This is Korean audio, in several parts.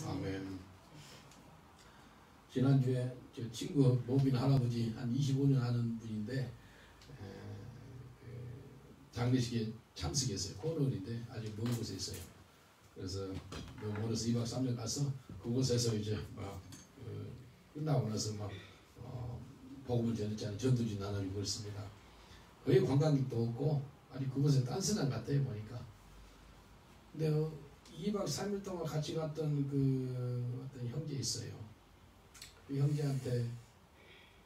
아멘. 지난주에 저 친구 모빈 할아버지 한 25년 하는 분인데 장례식에 참석했어요. 코너인데 아주 먼 곳에 있어요. 그래서 너무 어려서 2박 3일 가서 그곳에서 이제 막 끝나고 나서 막 복음을 전했잖아요. 전도지 나누고 그랬습니다. 거의 관광객도 없고 아니 그곳에 딴스랑 같아요 보니까. 근데 2박 3일 동안 같이 갔던 그 어떤 형제 있어요. 그 형제한테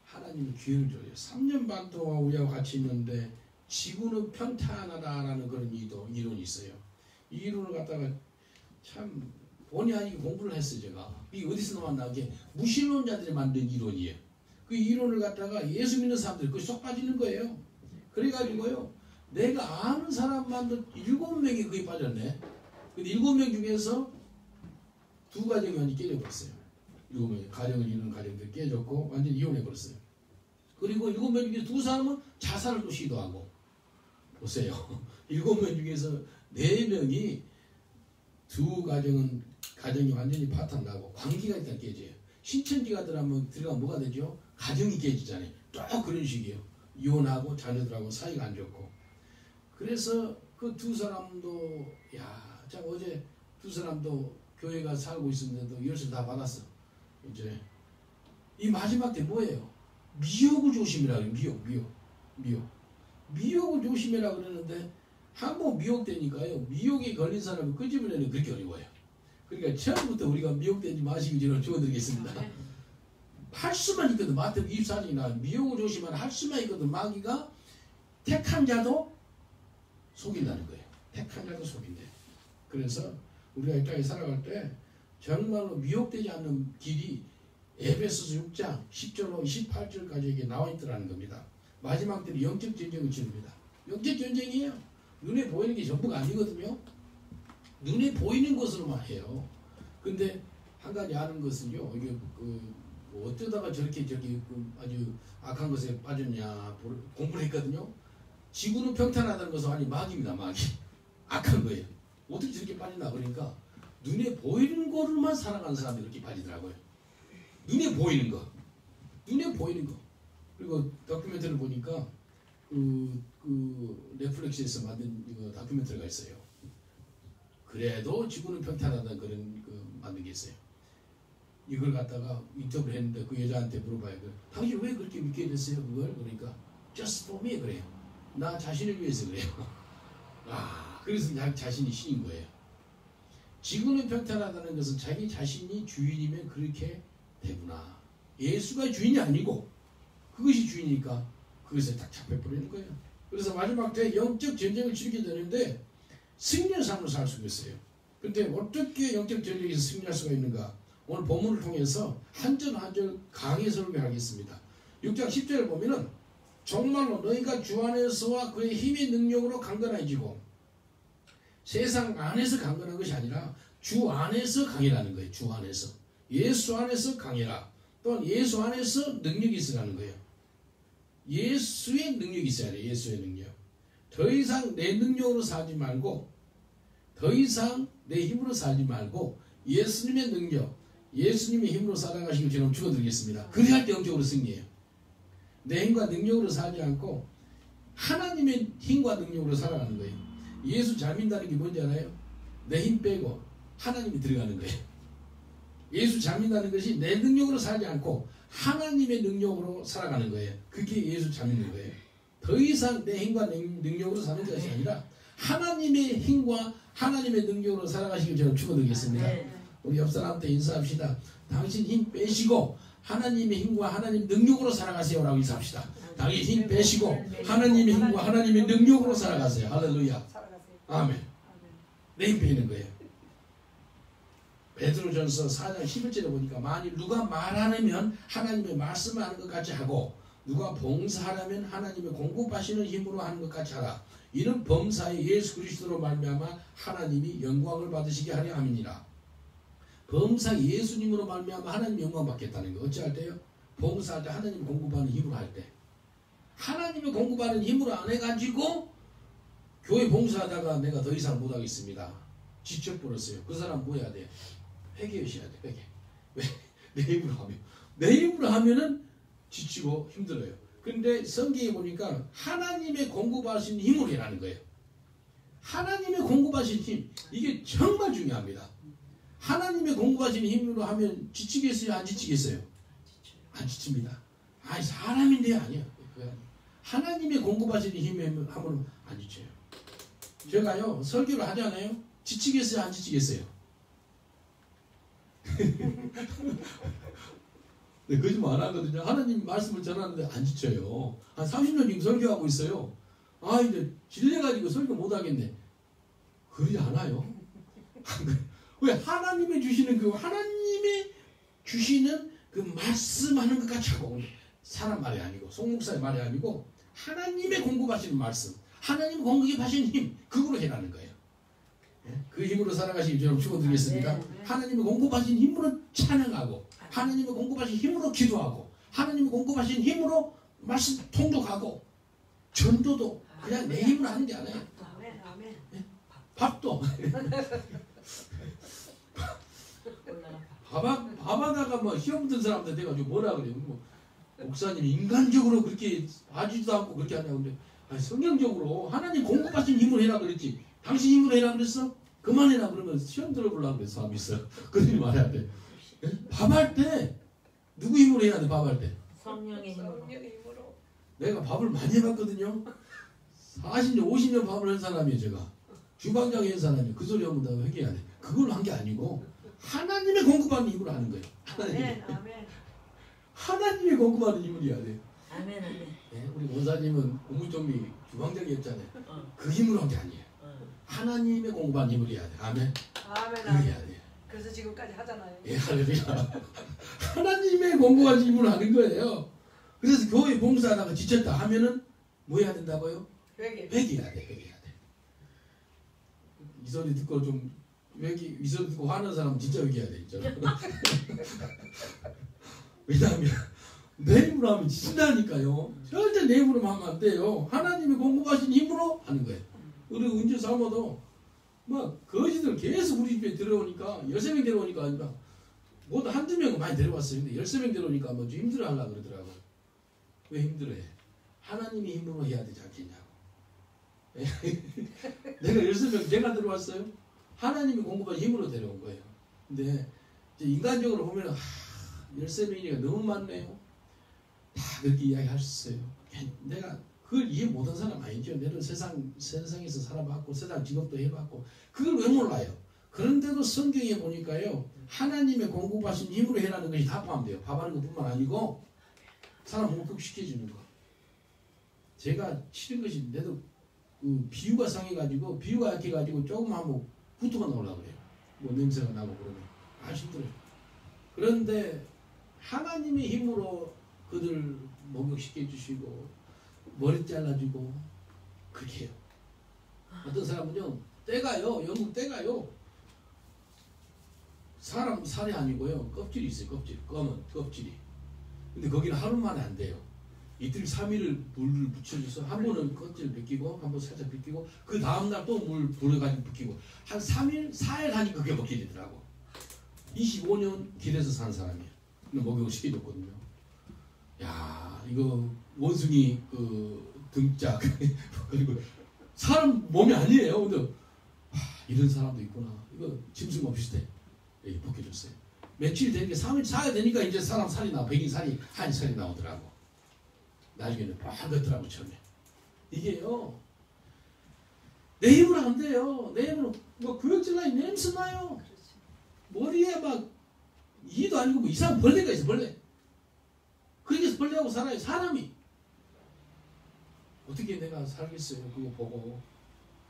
하나님이 기회를 줘요. 3년 반 동안 우리하고 같이 있는데 지구는 평탄하다라는 그런 이론이 있어요. 이 이론을 갖다가 참 본의 아니게 공부를 했어요. 제가 이게 어디서 나왔나? 이게 무신론자들이 만든 이론이에요. 그 이론을 갖다가 예수 믿는 사람들이 그게 쏙 빠지는 거예요. 그래가지고요 내가 아는 사람만도 7명이 거기 빠졌네. 근데 7명 중에서 2가정이 완전히 깨져버렸어요. 7명이 가정을 이루는 가정들이 깨졌고 완전히 이혼해버렸어요. 그리고 7명 중에 2사람은 자살을 또 시도하고 보세요. 7명 중에서 4명이 2가정이 완전히 파탄나고 관계가 일단 깨져요. 신천지가 들어가면 뭐가 되죠? 가정이 깨지잖아요. 또 그런 식이에요. 이혼하고 자녀들하고 사이가 안 좋고. 그래서 그 2사람도 참 어제 2사람도 교회가 살고 있었는데도 열쇠 다 받았어. 이제 이 마지막 때 뭐예요? 미혹을 조심해라. 미혹을 조심해라 그러는데 한번 미혹되니까요. 미혹이 걸린 사람을 끄집어내는 그렇게 어려워요. 그러니까 처음부터 우리가 미혹되지 마시기 전에 주어드리겠습니다. 할 수만 있거든. 마태복음 24장이 나와요. 미혹을 조심하라. 할 수만 있거든. 마귀가 택한 자도 속인다는 거예요. 택한 자도 속인대. 그래서 우리가 이 땅에 살아갈 때 정말로 미혹되지 않는 길이 에베소서 6장 10절로 28절까지 이게 나와 있더라는 겁니다. 마지막 때는 영적 전쟁을 치릅니다. 영적 전쟁이에요. 눈에 보이는 게 전부가 아니거든요. 눈에 보이는 것으로만 해요. 근데 한 가지 아는 것은요. 이게 어쩌다가 저렇게 아주 악한 것에 빠졌냐 공부를 했거든요. 지구는 평탄하다는 것은 아니 마귀입니다. 마귀. 악한 거예요. 어떻게 저렇게 빠지나 그러니까 눈에 보이는 거로만 살아가는 사람들이 이렇게 빠지더라고요. 눈에 보이는 거. 그리고 다큐멘터리를 보니까 넷플릭스에서 만든 이거 다큐멘터리가 있어요. 그래도 지구는 평탄하다는 그런 만든 게 있어요. 이걸 갖다가 인터뷰를 했는데 그 여자한테 물어봐요. 당신 왜 그렇게 믿게 됐어요? 그걸? 그러니까 just for me 그래요. 나 자신을 위해서 그래요. 그래서 자신이 신인 거예요. 지구는 평탄하다는 것은 자기 자신이 주인이면 그렇게 되구나. 예수가 주인이 아니고 그것이 주인이니까 그것에 딱 잡혀버리는 거예요. 그래서 마지막 때 영적 전쟁을 치르게 되는데 승리의 삶을 살 수가 있어요. 근데 어떻게 영적 전쟁에서 승리할 수가 있는가? 오늘 본문을 통해서 한 절 한 절 강의 설명하겠습니다. 6장 10절을 보면은 정말로 너희가 주 안에서와 그의 힘의 능력으로 강건해지고 세상 안에서 강건한 것이 아니라 주 안에서 강해라는 거예요. 주 안에서. 예수 안에서 강해라. 또한 예수 안에서 능력이 있으라는 거예요. 예수의 능력이 있어야 돼요. 예수의 능력. 더 이상 내 능력으로 살지 말고 더 이상 내 힘으로 살지 말고 예수님의 능력, 예수님의 힘으로 살아가시길 저는 축원드리겠습니다. 그래야 영적으로 승리해요. 내 힘과 능력으로 살지 않고 하나님의 힘과 능력으로 살아가는 거예요. 예수 잘 믿는다는 게 뭔지 알아요? 내 힘 빼고 하나님이 들어가는 거예요. 예수 잘 믿는다는 것이 내 능력으로 살지 않고 하나님의 능력으로 살아가는 거예요. 그게 예수 잘 믿는 거예요. 더 이상 내 힘과 능력으로 사는 것이 아니라 하나님의 힘과 하나님의 능력으로 살아가시길 저는 축원드리겠습니다. 우리 옆 사람한테 인사합시다. 당신 힘 빼시고 하나님의 힘과 하나님 능력으로 살아가세요라고 인사합시다. 당신 힘 빼시고 하나님의 힘과 하나님의 능력으로 살아가세요. 할렐루야. 아멘. 내 힘 빼는 거예요. 베드로전서 4장 11절에 보니까 만일 누가 말하려면 하나님의 말씀을 하는 것 같이 하고 누가 봉사하려면 하나님의 공급하시는 힘으로 하는 것 같이 하라. 이는 범사에 예수 그리스도로 말미암아 하나님이 영광을 받으시게 하려 함이니라. 범사 예수님으로 말미암아 하나님 영광 받겠다는 거. 어찌할 때요? 봉사할 때 하나님 공급하는 힘으로 할 때. 하나님이 공급하는 힘으로 안 해가지고 교회 봉사하다가 내가 더 이상 못하겠습니다. 지쳐버렸어요. 그 사람 뭐 해야 돼? 회개하셔야 돼. 회개. 왜? 내 힘으로 하면. 내 힘으로 하면은 지치고 힘들어요. 근데 성경에 보니까 하나님의 공급하신 힘으로 해라는 거예요. 하나님의 공급하신 힘. 이게 정말 중요합니다. 하나님의 공급하신 힘으로 하면 지치겠어요? 안 지치겠어요? 안 지칩니다. 아니 사람인데 아니야. 하나님의 공급하신 힘으로 하면 안 지쳐요. 제가요 설교를 하잖아요. 지치겠어요? 안 지치겠어요? 네, 거짓말 안 하거든요. 하나님 말씀을 전하는데 안 지쳐요. 한 30년 지금 설교하고 있어요. 아 이제 질려가지고 설교 못 하겠네. 그러지 않아요. 왜? 하나님이 주시는 그 말씀하는 것 같이 하고, 사람 말이 아니고 송목사의 말이 아니고 하나님의 공급하시는 말씀, 하나님 공급하시는 힘, 그거로 해라는 거예요. 그 힘으로 살아가시기 여러분 축원드리겠습니다. 하나님의 공급하신 힘으로 찬양하고, 하나님의 공급하신 힘으로 기도하고, 하나님의 공급하신 힘으로 말씀 통독하고, 전도도 그냥 내 힘으로 하는 게 아니에요. 밥도 밥하다가 뭐 시험 든 사람들 돼가지고 뭐라 그래요? 뭐 목사님 인간적으로 그렇게 하지도 않고 그렇게 하냐고. 근데 아니, 성경적으로 하나님 공급하신 힘을 해라 그랬지. 당신 힘으로 해라 그랬어? 그만해라 그러면 시험 들어보려고 그래. 사람 있어. 그러지 말아야 돼. 밥할 때 누구 힘으로 해야 돼? 밥할 때 성령의 힘으로. 내가 밥을 많이 해봤거든요. 40년 50년 밥을 한 사람이에요. 제가 주방장에 한 사람이에요. 그 소리 하면 다 회개해야 돼. 그걸로 한 게 아니고 하나님의 공급하는 힘으로 하는 거예요. 하나님의 공급하는 힘을 해야 돼. 아멘. 네, 우리 원사님은 우무정비 주방장이었잖아요. 그 힘으로 한 게 아니에요. 하나님의 공급하는 힘을 해야 돼. 아멘. 그렇게 해야 돼. 그래서 지금까지 하잖아요. 예, 할렐루야. 하나님의 공급하는 힘으로 하는 거예요. 그래서 교회 봉사하다가 지쳤다 하면은 뭐 해야 된다고요? 회개해야 돼. 회개해야 돼. 이 소리 듣고 좀 이 소리 듣고 화나는 사람은 진짜 회개해야 돼. 진짜. 왜냐하면 내 힘으로 하면 지친다니까요. 절대 내 힘으로 하면 안 돼요. 하나님이 공급하신 힘으로 하는 거예요. 그리고 은주 사모도 막 거지들 계속 우리 집에 들어오니까 13명 들어오니까 아니라 모두 한두 명은 많이 데려왔어요. 근데 13명 들어오니까 뭐 좀 힘들어 하려고 그러더라고요. 왜 힘들어해? 하나님이 힘으로 해야 되지 않겠냐고. 내가 13명 제가 들어왔어요. 하나님이 공급한 힘으로 데려온 거예요. 근데 이제 인간적으로 보면 13명이니까 너무 많네요. 다 그렇게 이야기할 수 있어요. 내가 그걸 이해 못한 사람 아니죠. 내가 세상에서 살아봤고 세상 직업도 해봤고 그걸 왜 몰라요? 그런데도 성경에 보니까요. 하나님의 공급하신 힘으로 해라는 것이 다 포함돼요. 밥하는 것뿐만 아니고 사람 목격시켜주는 거. 제가 싫은 것이 내도 그 비유가 상해가지고 비유가 약해가지고 조금 하면 후투가 나오려고 그래요. 뭐 냄새가 나고 그러면 아주 힘들어요. 그런데 하나님의 힘으로 그들 목욕시켜 주시고 머리 잘라주고 그렇게 해요. 어떤 사람은요 때가요 영국 때가요 사람 살이 아니고요 껍질이 있어요. 검은 껍질이. 근데 거기는 하루 만에 안 돼요. 이틀 3일을 물을 붙여줘서 한 번은 껍질 벗기고 한 번 살짝 벗기고 그 다음날 또 물 불어가지고 벗기고 한 3일 4일 하니까 그게 벗겨지더라고. 25년 길에서 산 사람이에요. 목욕을 시켜줬거든요. 야 이거 원숭이 그 등짝 그리고 사람 몸이 아니에요. 근데 이런 사람도 있구나. 이거 짐승과 비슷해. 여기 벗겨줬어요. 며칠 되니까 3일 4일 되니까 이제 사람 살이 나와. 백인 살이 한 살이 나오더라고. 나중에는 빨갛더라고 처음에. 이게요 내 힘으로 안 돼요. 내 힘으로 뭐 구역질 나이 냄새 나요. 머리에 막 이도 아니고 뭐 이상한 벌레가 있어. 벌레. 그렇게 해서 벌레하고 살아요. 사람이. 어떻게 내가 살겠어요. 그거 보고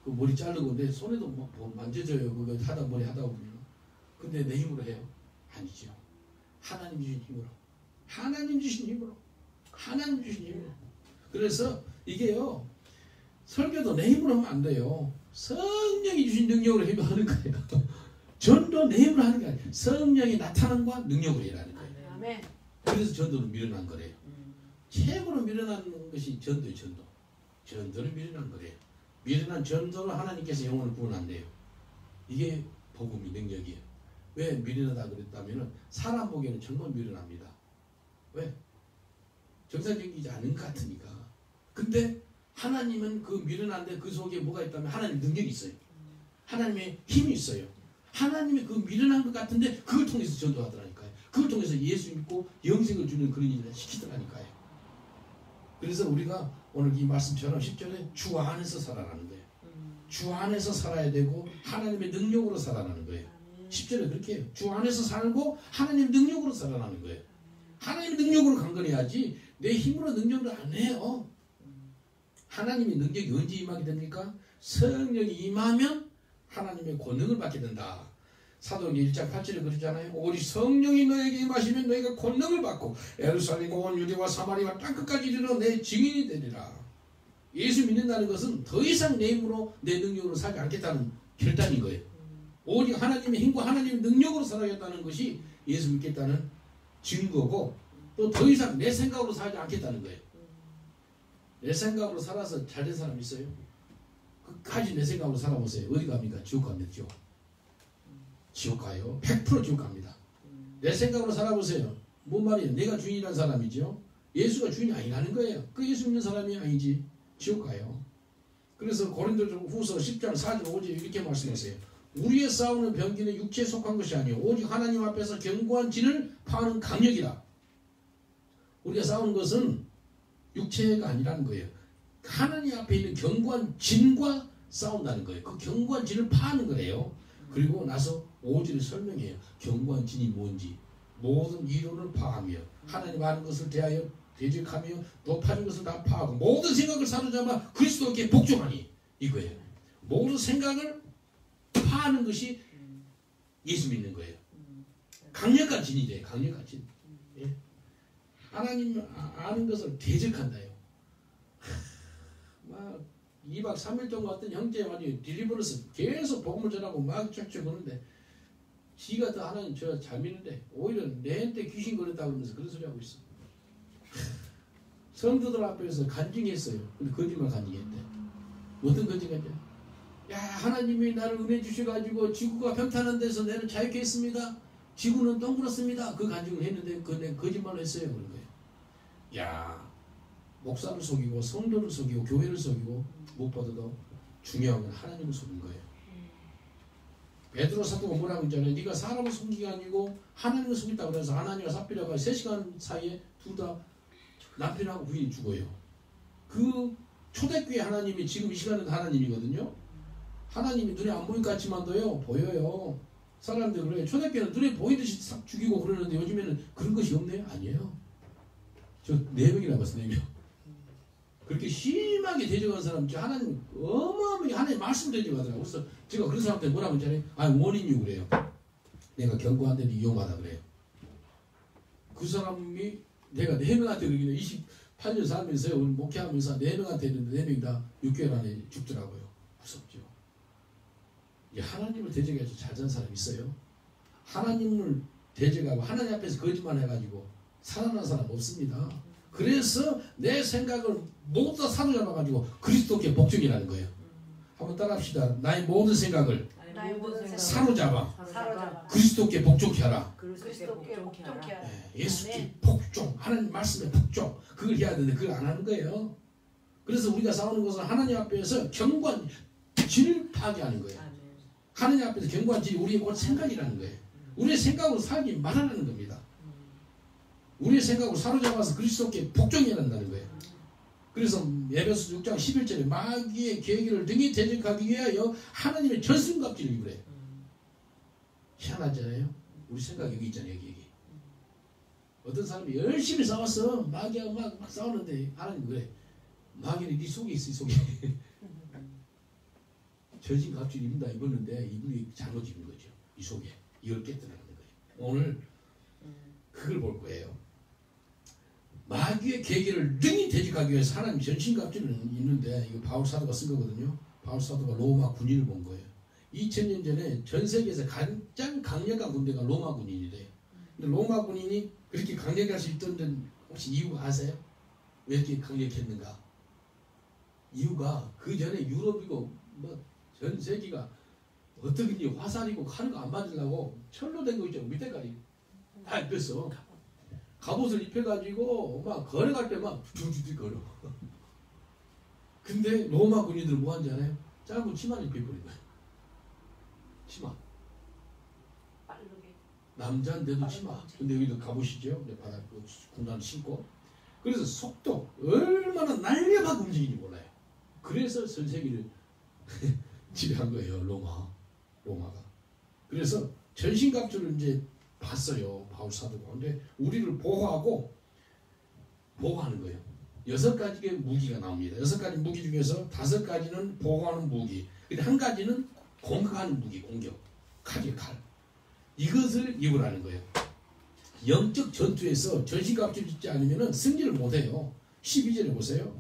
그 머리 자르고 내 손에도 뭐 만져줘요. 그거 하다 머리 하다 보면. 근데 내 힘으로 해요? 아니죠. 하나님 주신 힘으로. 하나님 주신 힘으로. 하나님 주신 힘으로. 그래서 이게요 설교도 내 힘으로 하면 안 돼요. 성령이 주신 능력으로 하는 거예요. 전도 내 힘으로 하는 게 아니에요. 성령이 나타남과 능력으로 일하는 거예요. 아멘. 그래서 전도는 밀어난 거래요. 최고로 밀어나는 것이 전도예요. 전도를 밀어난 거래요. 밀어난 전도로 하나님께서 영혼을 구원한대요. 이게 복음이 능력이에요. 왜 미련하다 그랬다면 사람 보기에는 정말 미련합니다. 왜? 정상적이지 않은 것 같으니까. 근데 하나님은 그 미련한데 그 속에 뭐가 있다면 하나님 능력이 있어요. 하나님의 힘이 있어요. 하나님이 그 미련한 것 같은데 그걸 통해서 전도하더라니까요. 그걸 통해서 예수 믿고 영생을 주는 그런 일을 시키더라니까요. 그래서 우리가 오늘 이 말씀처럼 10절에 주 안에서 살아가는 거예요. 주 안에서 살아야 되고 하나님의 능력으로 살아가는 거예요. 10절에 그렇게 해요. 주 안에서 살고 하나님의 능력으로 살아가는 거예요. 하나님의 능력으로 강건해야지 내 힘으로 능력을 안 해요. 하나님의 능력이 언제 임하게 됩니까? 성령이 임하면 하나님의 권능을 받게 된다. 사도행전 1장 8절에 그러잖아요. 오직 성령이 너에게 임하시면 너희가 권능을 받고 예루살렘과 온 유대와 사마리아 땅끝까지 이르러 내 증인이 되리라. 예수 믿는다는 것은 더 이상 내 힘으로 내 능력으로 살지 않겠다는 결단인 거예요. 오직 하나님의 힘과 하나님의 능력으로 살아야겠다는 것이 예수 믿겠다는 증거고 또 더 이상 내 생각으로 살지 않겠다는 거예요. 내 생각으로 살아서 잘된 사람 있어요? 끝까지 내 생각으로 살아보세요. 어디 갑니까? 지옥 갑니다. 지옥 가요. 100% 지옥 갑니다. 내 생각으로 살아보세요. 뭔 말이에요? 내가 주인이라는 사람이죠. 예수가 주인이 아니라는 거예요. 그 예수 믿는 사람이 아니지. 지옥 가요. 그래서 고린도후서 10장 4절 5절 이렇게 말씀하세요. 우리의 싸우는 병기는 육체에 속한 것이 아니요 오직 하나님 앞에서 견고한 진을 파는 강력이라. 우리가 싸우는 것은 육체가 아니라는 거예요. 하나님 앞에 있는 견고한 진과 싸운다는 거예요. 그 견고한 진을 파는 거예요. 그리고 나서 5절에 설명해요. 견고한 진이 뭔지 모든 이론을 파하며 하나님 아는 것을 대하여 대적하며 높아진 것을 다 파하고 모든 생각을 사로잡아 그리스도께 복종하니 이거예요. 모든 생각을 파하는 것이 예수 믿는 거예요. 강력한 진이래요. 강력한 진. 예? 하나님 아는 것을 대적한다요. 막 2박 3일 동안 어떤 형제 많이 딜리버러스 계속 복음을 전하고 막 쫙쫙 그러는데 지가 더 하나님 저 잘 믿는데 오히려 내한테 귀신 걸렸다 그러면서 그런 소리 하고 있어. 성도들 앞에서 간증했어요. 근데 거짓말 간증했대. 어떤 거짓말이야? 야 하나님이 나를 은혜 주셔가지고 지구가 평탄한 데서 내를 자유케 했습니다. 지구는 동그랗습니다. 그 간증을 했는데 그내 거짓말을 했어요. 그런 거예요. 야 목사를 속이고 성도를 속이고 교회를 속이고 무엇보다도 중요한 건 하나님을 속인 거예요. 베드로 사도가 뭐라고 했잖아요. 네가 사람을 속인 게 아니고 하나님을 속였다고 해서 하나님과 삽비라가 3시간 사이에 둘 다 남편하고 부인이 죽어요. 그 초대교회 하나님이 지금 이 시간은 하나님이거든요. 하나님이 눈에 안 보일 것 같지만도요 보여요. 사람들 그래요. 초대교회는 눈에 보이듯이 싹 죽이고 그러는데 요즘에는 그런 것이 없네요. 아니에요. 저 4명이나 봤어요. 4명. 그렇게 심하게 대적한 사람, 하나님 어마어마하게 하나님 말씀 대적하더라고요. 그래서 제가 그런 사람한테 뭐라고 했잖아요. 원인이요 그래요. 내가 견고한데도 이용하다 그래요. 그 사람이 내가 4명한테 그러길래 28년 살면서요. 오늘 목회하면서 4명한테 했는데 4명이 다 6개월 안에 죽더라고요. 무섭죠. 하나님을 대적해서 잘 산 사람 있어요? 하나님을 대적하고 하나님 앞에서 거짓말 해가지고 살아난 사람 없습니다. 그래서 내 생각을 모두 다 사로잡아가지고 그리스도께 복종이라는 거예요. 한번 따라합시다. 나의 모든 생각을 사로잡아 그리스도께 복종케 하라. 예수께 복종, 하나님 말씀에 복종, 그걸 해야 되는데 그걸 안 하는 거예요. 그래서 우리가 싸우는 것은 하나님 앞에서 견고한 진을 파괴하는 거예요. 하나님 앞에서 견고한 진이 우리의 곧 생각이라는 거예요. 우리의 생각으로 살기 말하는 겁니다. 우리의 생각으로 사로잡아서 그리스도께 복종해야 한다는 거예요. 그래서 에베소 6장 11절에 마귀의 계획을 등이 대적하기 위하여 하나님의 전승갑주를 입으래요. 희한하잖아요. 우리 생각 여기 있잖아요. 여기. 어떤 사람이 열심히 싸웠어. 마귀하고 막 싸우는데 하나님 그래. 마귀는 네 속에 있어. 이 속에. 전신갑주를 입었는데 이분이 잘못 입은 거죠. 이 속에. 이걸 깨뜨리는 거예요. 오늘 그걸 볼 거예요. 마귀의 계계를 능히 대적하기 위해서 하나님 전신갑주를 입는데 이거 바울 사도가 쓴 거거든요. 바울 사도가 로마 군인을 본 거예요. 2000년 전에 전 세계에서 가장 강력한 군대가 로마 군인이래요. 근데 로마 군인이 그렇게 강력할 수 있던 데는 혹시 이유가 아세요? 왜 이렇게 강력했는가? 이유가 그 전에 유럽이고 뭐 전 세계가 어떻게 화살이고 칼이고 안 맞으려고 철로 된 거 있죠. 밑에까지 다 입혔어. 갑옷을 입혀가지고 막 걸어갈 때 막 두두두 걸어. 근데 로마 군인들은 뭐 하는지 알아요? 짧은 치마를 입혀버린 거야. 치마. 남자인데도 치마. 근데 여기도 가보시죠. 바닥 군단을 신고. 그래서 속도 얼마나 날렵하게 움직이는지 몰라요. 그래서 전 세계를 지배한 거예요. 로마가. 그래서 전신갑주를 이제 봤어요. 바울 사도가. 근데 우리를 보호하는 거예요. 6가지의 무기가 나옵니다. 6가지 무기 중에서 5가지는 보호하는 무기. 근데 한 가지는 공격하는 무기, 공격. 칼이에요, 칼. 이것을 입으라는 거예요. 영적 전투에서 전신갑주를 입지 않으면 승리를 못해요. 12절에 보세요.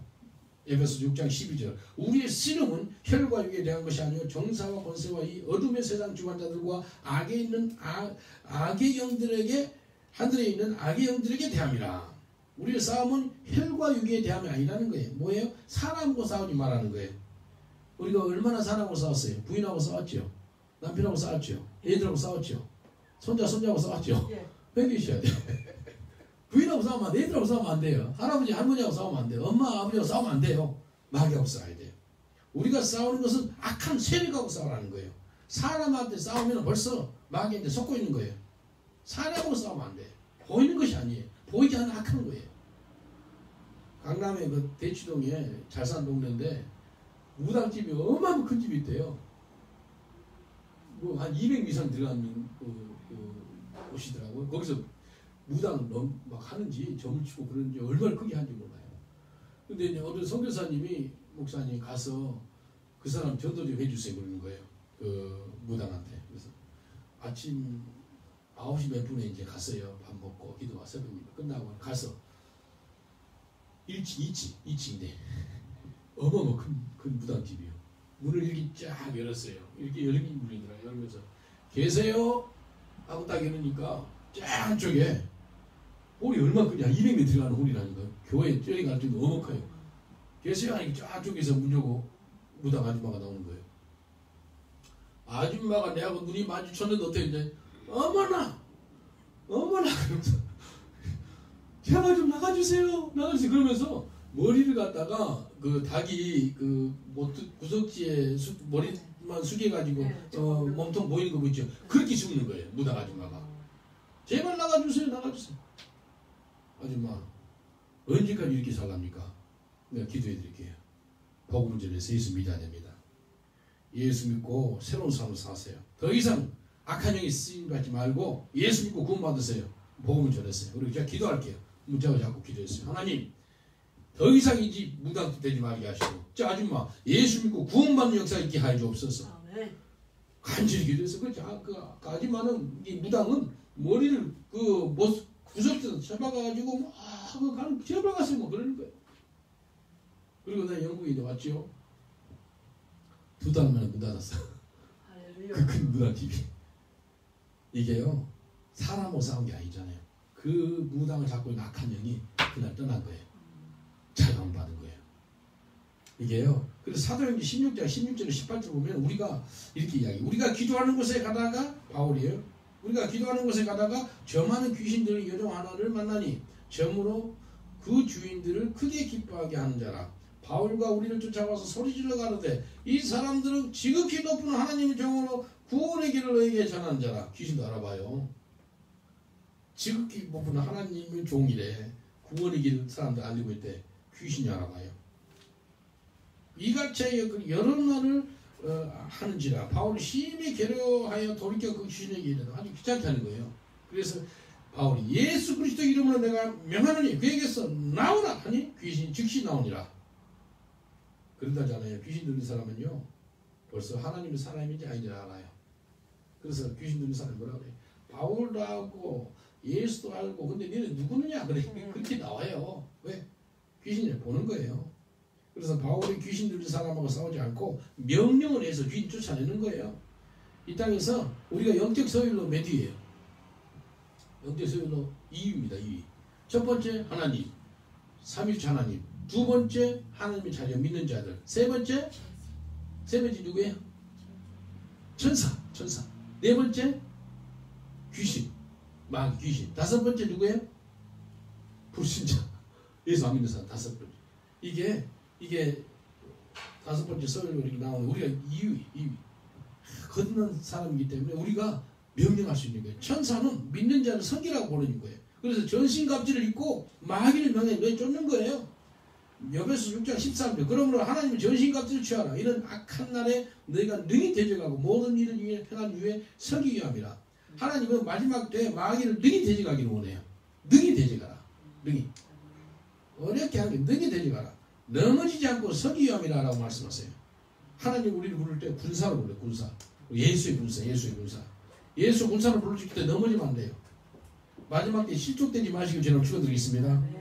에베소 6장 12절. 우리의 씨름은 혈과 육에 대한 것이 아니요 정사와 권세와 이 어둠의 세상 주관자들과 악의 영들에게 하늘에 있는 악의 영들에게 대함이라. 우리의 싸움은 혈과 육에 대함이 아니라는 거예요. 뭐예요? 사람하고 싸우지 말라는 거예요. 우리가 얼마나 사람하고 싸웠어요? 부인하고 싸웠죠. 남편하고 싸웠죠. 애들하고 싸웠죠. 손자하고 싸웠죠. 뺏기셔야 돼요. 부인하고 싸우면 안 돼요. 애들하고 싸우면 안 돼요. 할아버지 할머니하고 싸우면 안 돼요. 엄마 아버지하고 싸우면 안 돼요. 마귀하고 싸워야 돼요. 우리가 싸우는 것은 악한 세력하고 싸우라는 거예요. 사람한테 싸우면 벌써 마귀한테 속고 있는 거예요. 사람하고 싸우면 안 돼요. 보이는 것이 아니에요. 보이지 않는 악한 거예요. 강남에 그 대치동에 잘 사는 동네인데 무당집이 어마어마한 큰 집이 있대요. 뭐 한 200명 이상 들어가는 곳이더라고요. 거기서 무당을 막 하는지 점을 치고 그러는지 얼마나 크게 하는지 몰라요. 근데 이제 어떤 선교사님이 목사님 가서 그 사람 전도 좀 해주세요 그러는 거예요. 그 무당한테. 그래서 아침 9시 몇 분에 이제 갔어요. 밥 먹고 기도와 새벽입니다. 끝나고 가서 2층인데 어마어마한 큰 무당집이에요. 문을 이렇게 쫙 열었어요. 이렇게 열린 문이더라. 열면서 계세요? 하고 딱 열으니까 쫙 한쪽에 홀이 얼마나 크냐. 200명 들어가는 홀이라니까. 교회 쩌리 갈 정도 너무 커요. 계세요? 하니까 쫙 쪽에서 문 열고 무당 아줌마가 나오는 거예요. 아줌마가 내하고 눈이 마주쳤는데 어떻게 이제 어머나 그러면서 제발 좀 나가주세요 그러면서 머리를 갖다가 그 닭이 그 구석지에 머리만 숙여가지고 몸통 보이는 거 있죠. 그렇게 죽는 거예요. 무당 아줌마가. 제발 나가주세요. 아줌마 언제까지 이렇게 살랍니까? 내가 기도해 드릴게요. 복음을 전해서 예수 믿어야 됩니다. 예수 믿고 새로운 삶을 사세요. 더 이상 악한 영이 쓰임받지 말고 예수 믿고 구원받으세요. 복음을 전했어요. 그리고 제가 기도할게요. 문자가 자꾸 기도했어요. 하나님 더 이상 이 집 무당 되지 말게 하시고 저 아줌마 예수 믿고 구원받는 역사 있게 하여 주옵소서. 간절히 기도했어요. 그 아줌마는 이 무당은 머리를 구석에서 잡아가지고 막 잡아갔어요. 뭐 그러는 거예요. 그리고 나 영국에 왔죠. 2달 만에 문 닫았어. 그 큰 무당집이. 이게요 사람하고 싸운 게 아니잖아요. 그 무당을 잡고 있는 악한 영이 그날 떠난 거예요. 자유함 받은 거예요. 이게요. 그래서 사도행전 16장 16절 18절 보면 우리가 이렇게 이야기. 우리가 기도하는 곳에 가다가 바울이에요. 우리가 기도하는 곳에 가다가 점하는 귀신들의 여종 하나를 만나니 점으로 그 주인들을 크게 기뻐하게 하는 자라. 바울과 우리를 쫓아와서 소리질러 가는데 이 사람들은 지극히 높은 하나님의 종으로 구원의 길을 너에게 전하는 자라. 귀신도 알아봐요. 지극히 높은 하나님의 종이래. 구원의 길을 사람들 알리고 있대. 귀신이 알아봐요. 이같이 여러 날을 하는지라. 바울이 심히 괴로워하여 돌이켜 그 귀신에게 이르되 아주 귀찮게 하는 거예요. 그래서 바울이 예수 그리스도 이름으로 내가 명하노니 그에게서 나오라 하니 귀신이 즉시 나오니라. 그런다잖아요. 귀신 들린 사람은요 벌써 하나님의 사람인지 아닌지 알아요. 그래서 귀신 들린 사람이 뭐라 그래요? 바울도 알고 예수도 알고 근데 너는 누구느냐 그래. 그렇게 나와요. 왜? 귀신을 보는 거예요. 그래서 바울이 귀신 들린 사람하고 싸우지 않고 명령을 해서 귀신 쫓아내는 거예요. 이 땅에서 우리가 영적 소유로 몇 위예요? 영적 소유로 2위입니다. 2위. 첫 번째 하나님, 삼위일체 하나님. 두 번째 하나님의 자녀 믿는 자들. 세 번째 누구예요? 천사. 네 번째 귀신. 마귀 귀신. 다섯 번째 누구예요? 불신자. 예수 안 믿는 사람 다섯 번째. 이게 다섯 번째 서열로 이렇게 나오는 우리가 2위. 걷는 사람이기 때문에 우리가 명령할 수 있는 거예요. 천사는 믿는 자를 성기라고 부르는 거예요. 그래서 전신갑주를 입고 마귀를 명예 쫓는 거예요. 여배수 6장 13절. 그러므로 하나님은 전신갑주를 취하라. 이런 악한 날에 너희가 능히 대적하고 모든 일을 위해 행한 후에 서기게 함이라. 하나님은 마지막 때에 마귀를 능히 대적하기를 원해요. 능히 대적하라. 능히. 어렵게 하는 게 능히 대적하라. 넘어지지 않고 서기게 함이라 라고 말씀하세요. 하나님 우리를 부를 때 군사로 불러요. 군사. 예수의 군사. 예수 군사로 부를 때 넘어지면 안 돼요. 마지막 때 실족되지 마시고 저는 축원드리겠습니다.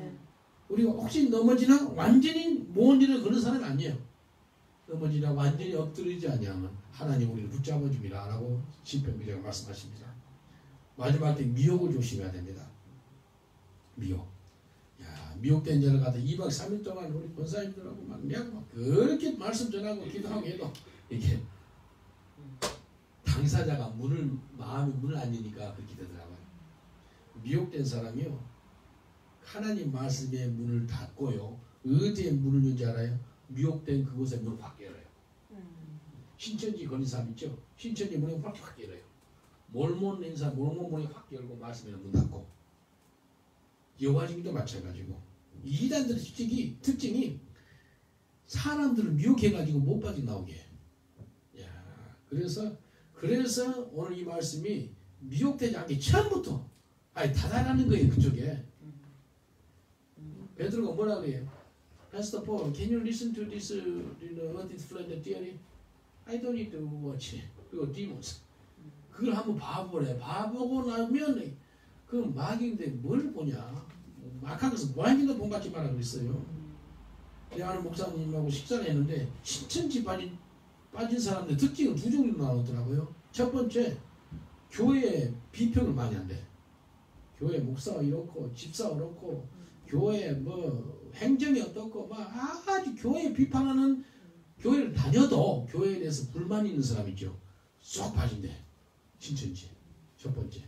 우리가 혹시 넘어지나 완전히 모은지를 그런 사람이 아니에요. 넘어지나 완전히 엎드리지 아니하면 하나님 우리를 붙잡아 줍니다 라고 시편 기자가 말씀하십니다. 마지막 때 미혹을 조심해야 됩니다. 미혹된 자를 갖다 2박 3일 동안 우리 권사님들하고 만나고 그렇게 말씀 전하고 기도하고 해도 이게 당사자가 마음이 문을 안 여니까 그렇게 되더라고요. 미혹된 사람이요, 하나님 말씀의 문을 닫고요, 어디에 문을 연지 알아요? 미혹된 그곳에 문을 확 열어요. 신천지 걸린 사람 있죠? 신천지 문을 확 열어요. 몰몬 인사 몰몬 문이 확 열고 말씀에 문 닫고. 여호와증인도 마찬가지고. 이단들의 특징이 사람들을 미혹해가지고 못 빠져나오게 해요. 그래서 오늘 이 말씀이 미혹되지 않게 처음부터 다다라는 거예요. 그쪽에 베드로가 뭐라 그래요? Pastor Paul, can you listen to this earthly planet theory? I don't need to watch it. 그리고 demons. 그걸 한번 봐보래. 봐보고 나면 그 마귀인데 뭘 보냐? 악한 것은 모양이나 본 같이 말하고 있어요. 내가 아는 목사님하고 식사를 했는데 신천지 빠진 사람들 특징은 두 종류로 나오더라고요. 첫 번째, 교회에 비평을 많이 한대. 교회 목사가 이렇고 집사가 그렇고 교회 뭐 행정이 어떻고 막 아주 교회 비판하는, 교회를 다녀도 교회에 대해서 불만이 있는 사람 있죠. 쏙 빠진대. 신천지. 첫 번째.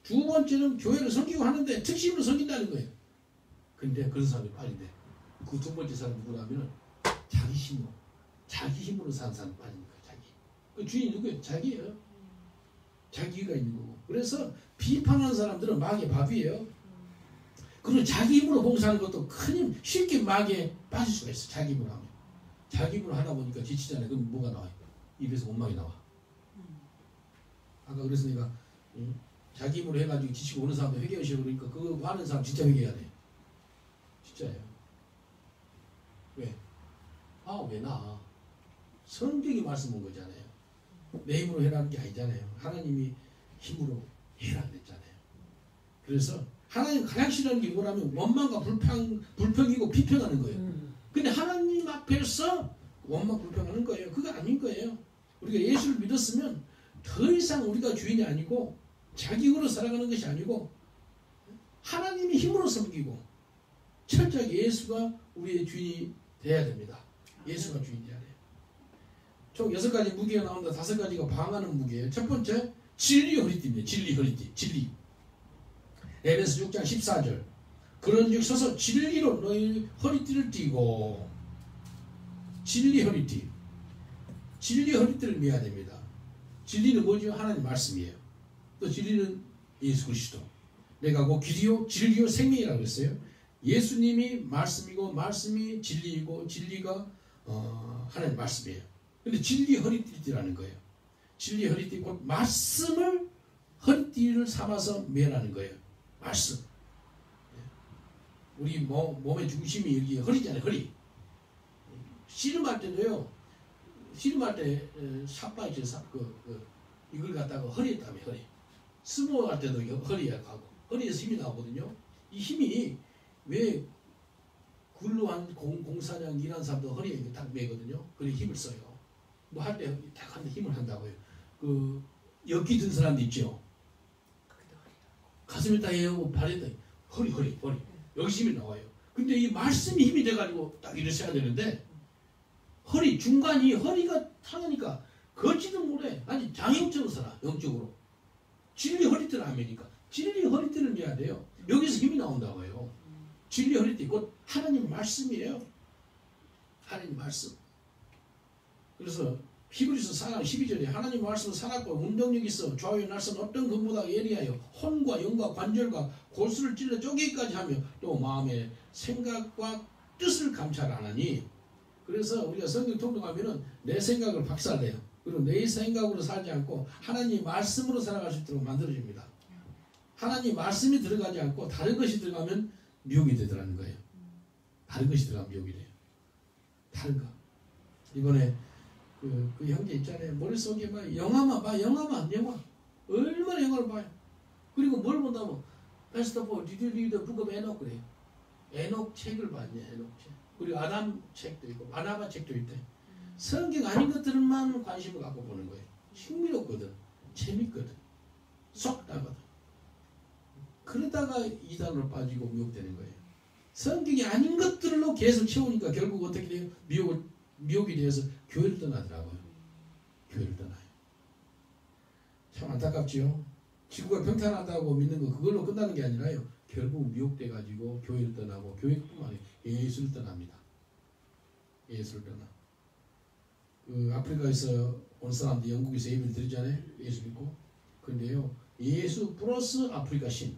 두 번째는 교회를 섬기고 하는데 특심으로 섬긴다는 거예요. 근데 그런 사람이 빠진대. 그 두 번째 사람 누구냐면 자기 힘으로 사는 사람 빠지니까. 그 주인이 누구예요? 자기예요. 자기가 있는 거고. 그래서 비판하는 사람들은 마귀의 밥이에요. 그리고 자기 힘으로 봉사하는 것도 큰 힘, 쉽게 마귀에 빠질 수가 있어. 자기 힘으로 하면. 자기 힘으로 하다 보니까 지치잖아요. 그럼 뭐가 나와요? 입에서 원망이 나와. 아까 그래서 내가 자기 힘으로 해가지고 지치고 오는 사람도 회개하시고 그러니까 그거 하는 사람 진짜 회개해야 돼. 진짜예요. 왜? 왜 나? 성경이 말씀 온 거잖아요. 내 힘으로 해라는 게 아니잖아요. 하나님이 힘으로 해라 그랬잖아요. 그래서 하나님 가장 싫어하는 게 뭐라면 원망과 불평이고 비평하는 거예요. 근데 하나님 앞에서 원망 불평하는 거예요. 그거 아닌 거예요. 우리가 예수를 믿었으면 더 이상 우리가 주인이 아니고 자기 힘으로 살아가는 것이 아니고 하나님의 힘으로 섬기고 철저하게 예수가 우리의 주인이 돼야 됩니다. 예수가 주인이 돼야 돼요. 총 6가지 무게가 나온다. 5가지가 방하는 무게예요. 첫 번째, 진리 허리띠입니다. 진리. 에베소 6장 14절. 그런즉 서서 진리로 너희 허리띠를 띠고. 진리 허리띠. 진리 허리띠를 매야 됩니다. 진리는 뭐죠? 하나님 말씀이에요. 또 진리는 예수 그리스도. 내가 그 길이요 진리요 생명이라고 했어요. 예수님이 말씀이고 말씀이 진리이고 진리가 하나님 말씀이에요. 근데 진리 허리띠라는 거예요. 진리 허리띠 곧 말씀을 허리띠를 삼아서 매라는 거예요. 말씀. 우리 몸의 중심이 여기 허리잖아요. 허리. 씨름할 때도요. 씨름할 때 샷바 있죠. 이걸 갖다가 허리에 따면 허리. 스모 할 때도 허리에 가고 허리에서 힘이 나오거든요. 이 힘이 왜 근로한 공사장 일하는 사람도 허리에 딱 매거든요. 그래 힘을 써요. 뭐 할 때 딱 하는데 힘을 한다고요. 그 엮기 든 사람도 있죠. 가슴에 딱 해요. 발에다 허리 여기 힘이 나와요. 근데 이 말씀이 힘이 돼가지고 딱 이렇게 써야 되는데 허리 중간이 허리가 타니까 걷지도 못해. 아니 장형처럼 살아. 영적으로. 진리 허리띠를 안 매니까. 진리 허리띠를 매야 돼요. 여기서 힘이 나온다고요. 진리 허리띠 곧 하나님 말씀이에요. 하나님 말씀. 그래서 히브리서 4장 12절에 하나님 말씀은 살았고 운동력이 있어 좌우의 날선 어떤 것보다 예리하여 혼과 영과 관절과 골수를 찔러 쪼개기까지 하며 또 마음의 생각과 뜻을 감찰하나니. 그래서 우리가 성경 통독하면은 내 생각을 박살내요. 그리고 내 생각으로 살지 않고 하나님 말씀으로 살아갈 수 있도록 만들어집니다. 하나님 말씀이 들어가지 않고 다른 것이 들어가면 미혹이 되더라는 거예요. 다른 것이 들어가면 미혹이 돼요. 다른 거. 이번에 그 형제 있잖아요. 머릿속에 막 영화만 봐. 영화. 얼마나 영화를 봐요. 그리고 뭘 본다면 First of all, did you read the book of Enoch? 그래요. 에녹 책을 봤냐. 에녹 책. 그리고 아담 책도 있고 바나바 책도 있대. 성경 아닌 것들만 관심을 갖고 보는 거예요. 흥미롭거든. 재밌거든. 쏙 따거든. 그러다가 이단으로 빠지고 미혹되는 거예요. 성경이 아닌 것들로 계속 채우니까 결국 어떻게 돼요? 미혹이 되어서 교회를 떠나더라고요. 교회를 떠나요. 참 안타깝지요. 지구가 평탄하다고 믿는 거 그걸로 끝나는 게 아니라요. 결국 미혹돼가지고 교회를 떠나고 교회뿐만 아니라 예수를 떠납니다. 예수를 떠나. 그 아프리카에서 온 사람들이 영국에서 예배를 드리잖아요. 예수 믿고. 그런데요. 예수 플러스 아프리카 신.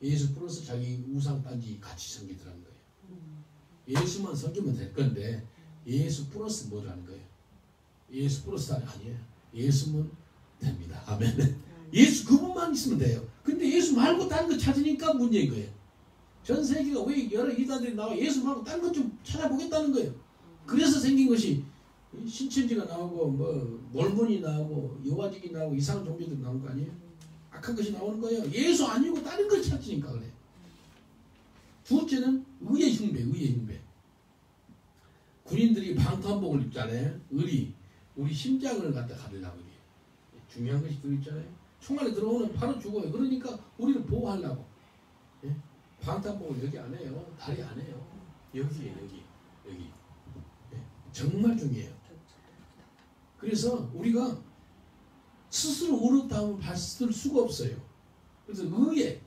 예수 플러스 자기 우상 단지 같이 섬기더라는 거예요. 예수만 섬기면 될 건데 예수 플러스 뭐라는 거예요. 예수 플러스 아니에요. 예수면 됩니다. 아멘. 예수 그분만 있으면 돼요. 근데 예수 말고 다른 거 찾으니까 문제인 거예요. 전 세계가 왜 여러 이단들이 나와 예수 말고 다른 것 좀 찾아보겠다는 거예요. 그래서 생긴 것이 신천지가 나오고 뭐 몰몬이 나오고 여화직이 나오고 이상한 종교들이 나오는 거 아니에요? 악한 것이 나오는 거예요. 예수 아니고 다른 걸 찾으니까 그래. 둘째는 의의 흉배. 군인들이 방탄복을 입잖아요. 우리 심장을 갖다 가리려고 그래요. 중요한 것이 들어있잖아요. 총알에 들어오면 바로 죽어요. 그러니까 우리를 보호하려고. 예? 방탄복을 여기 안 해요. 다리 안 해요. 여기에요. 여기. 예? 정말 중요해요. 그래서 우리가 스스로 의롭다함을 받을 수가 없어요. 그래서 의의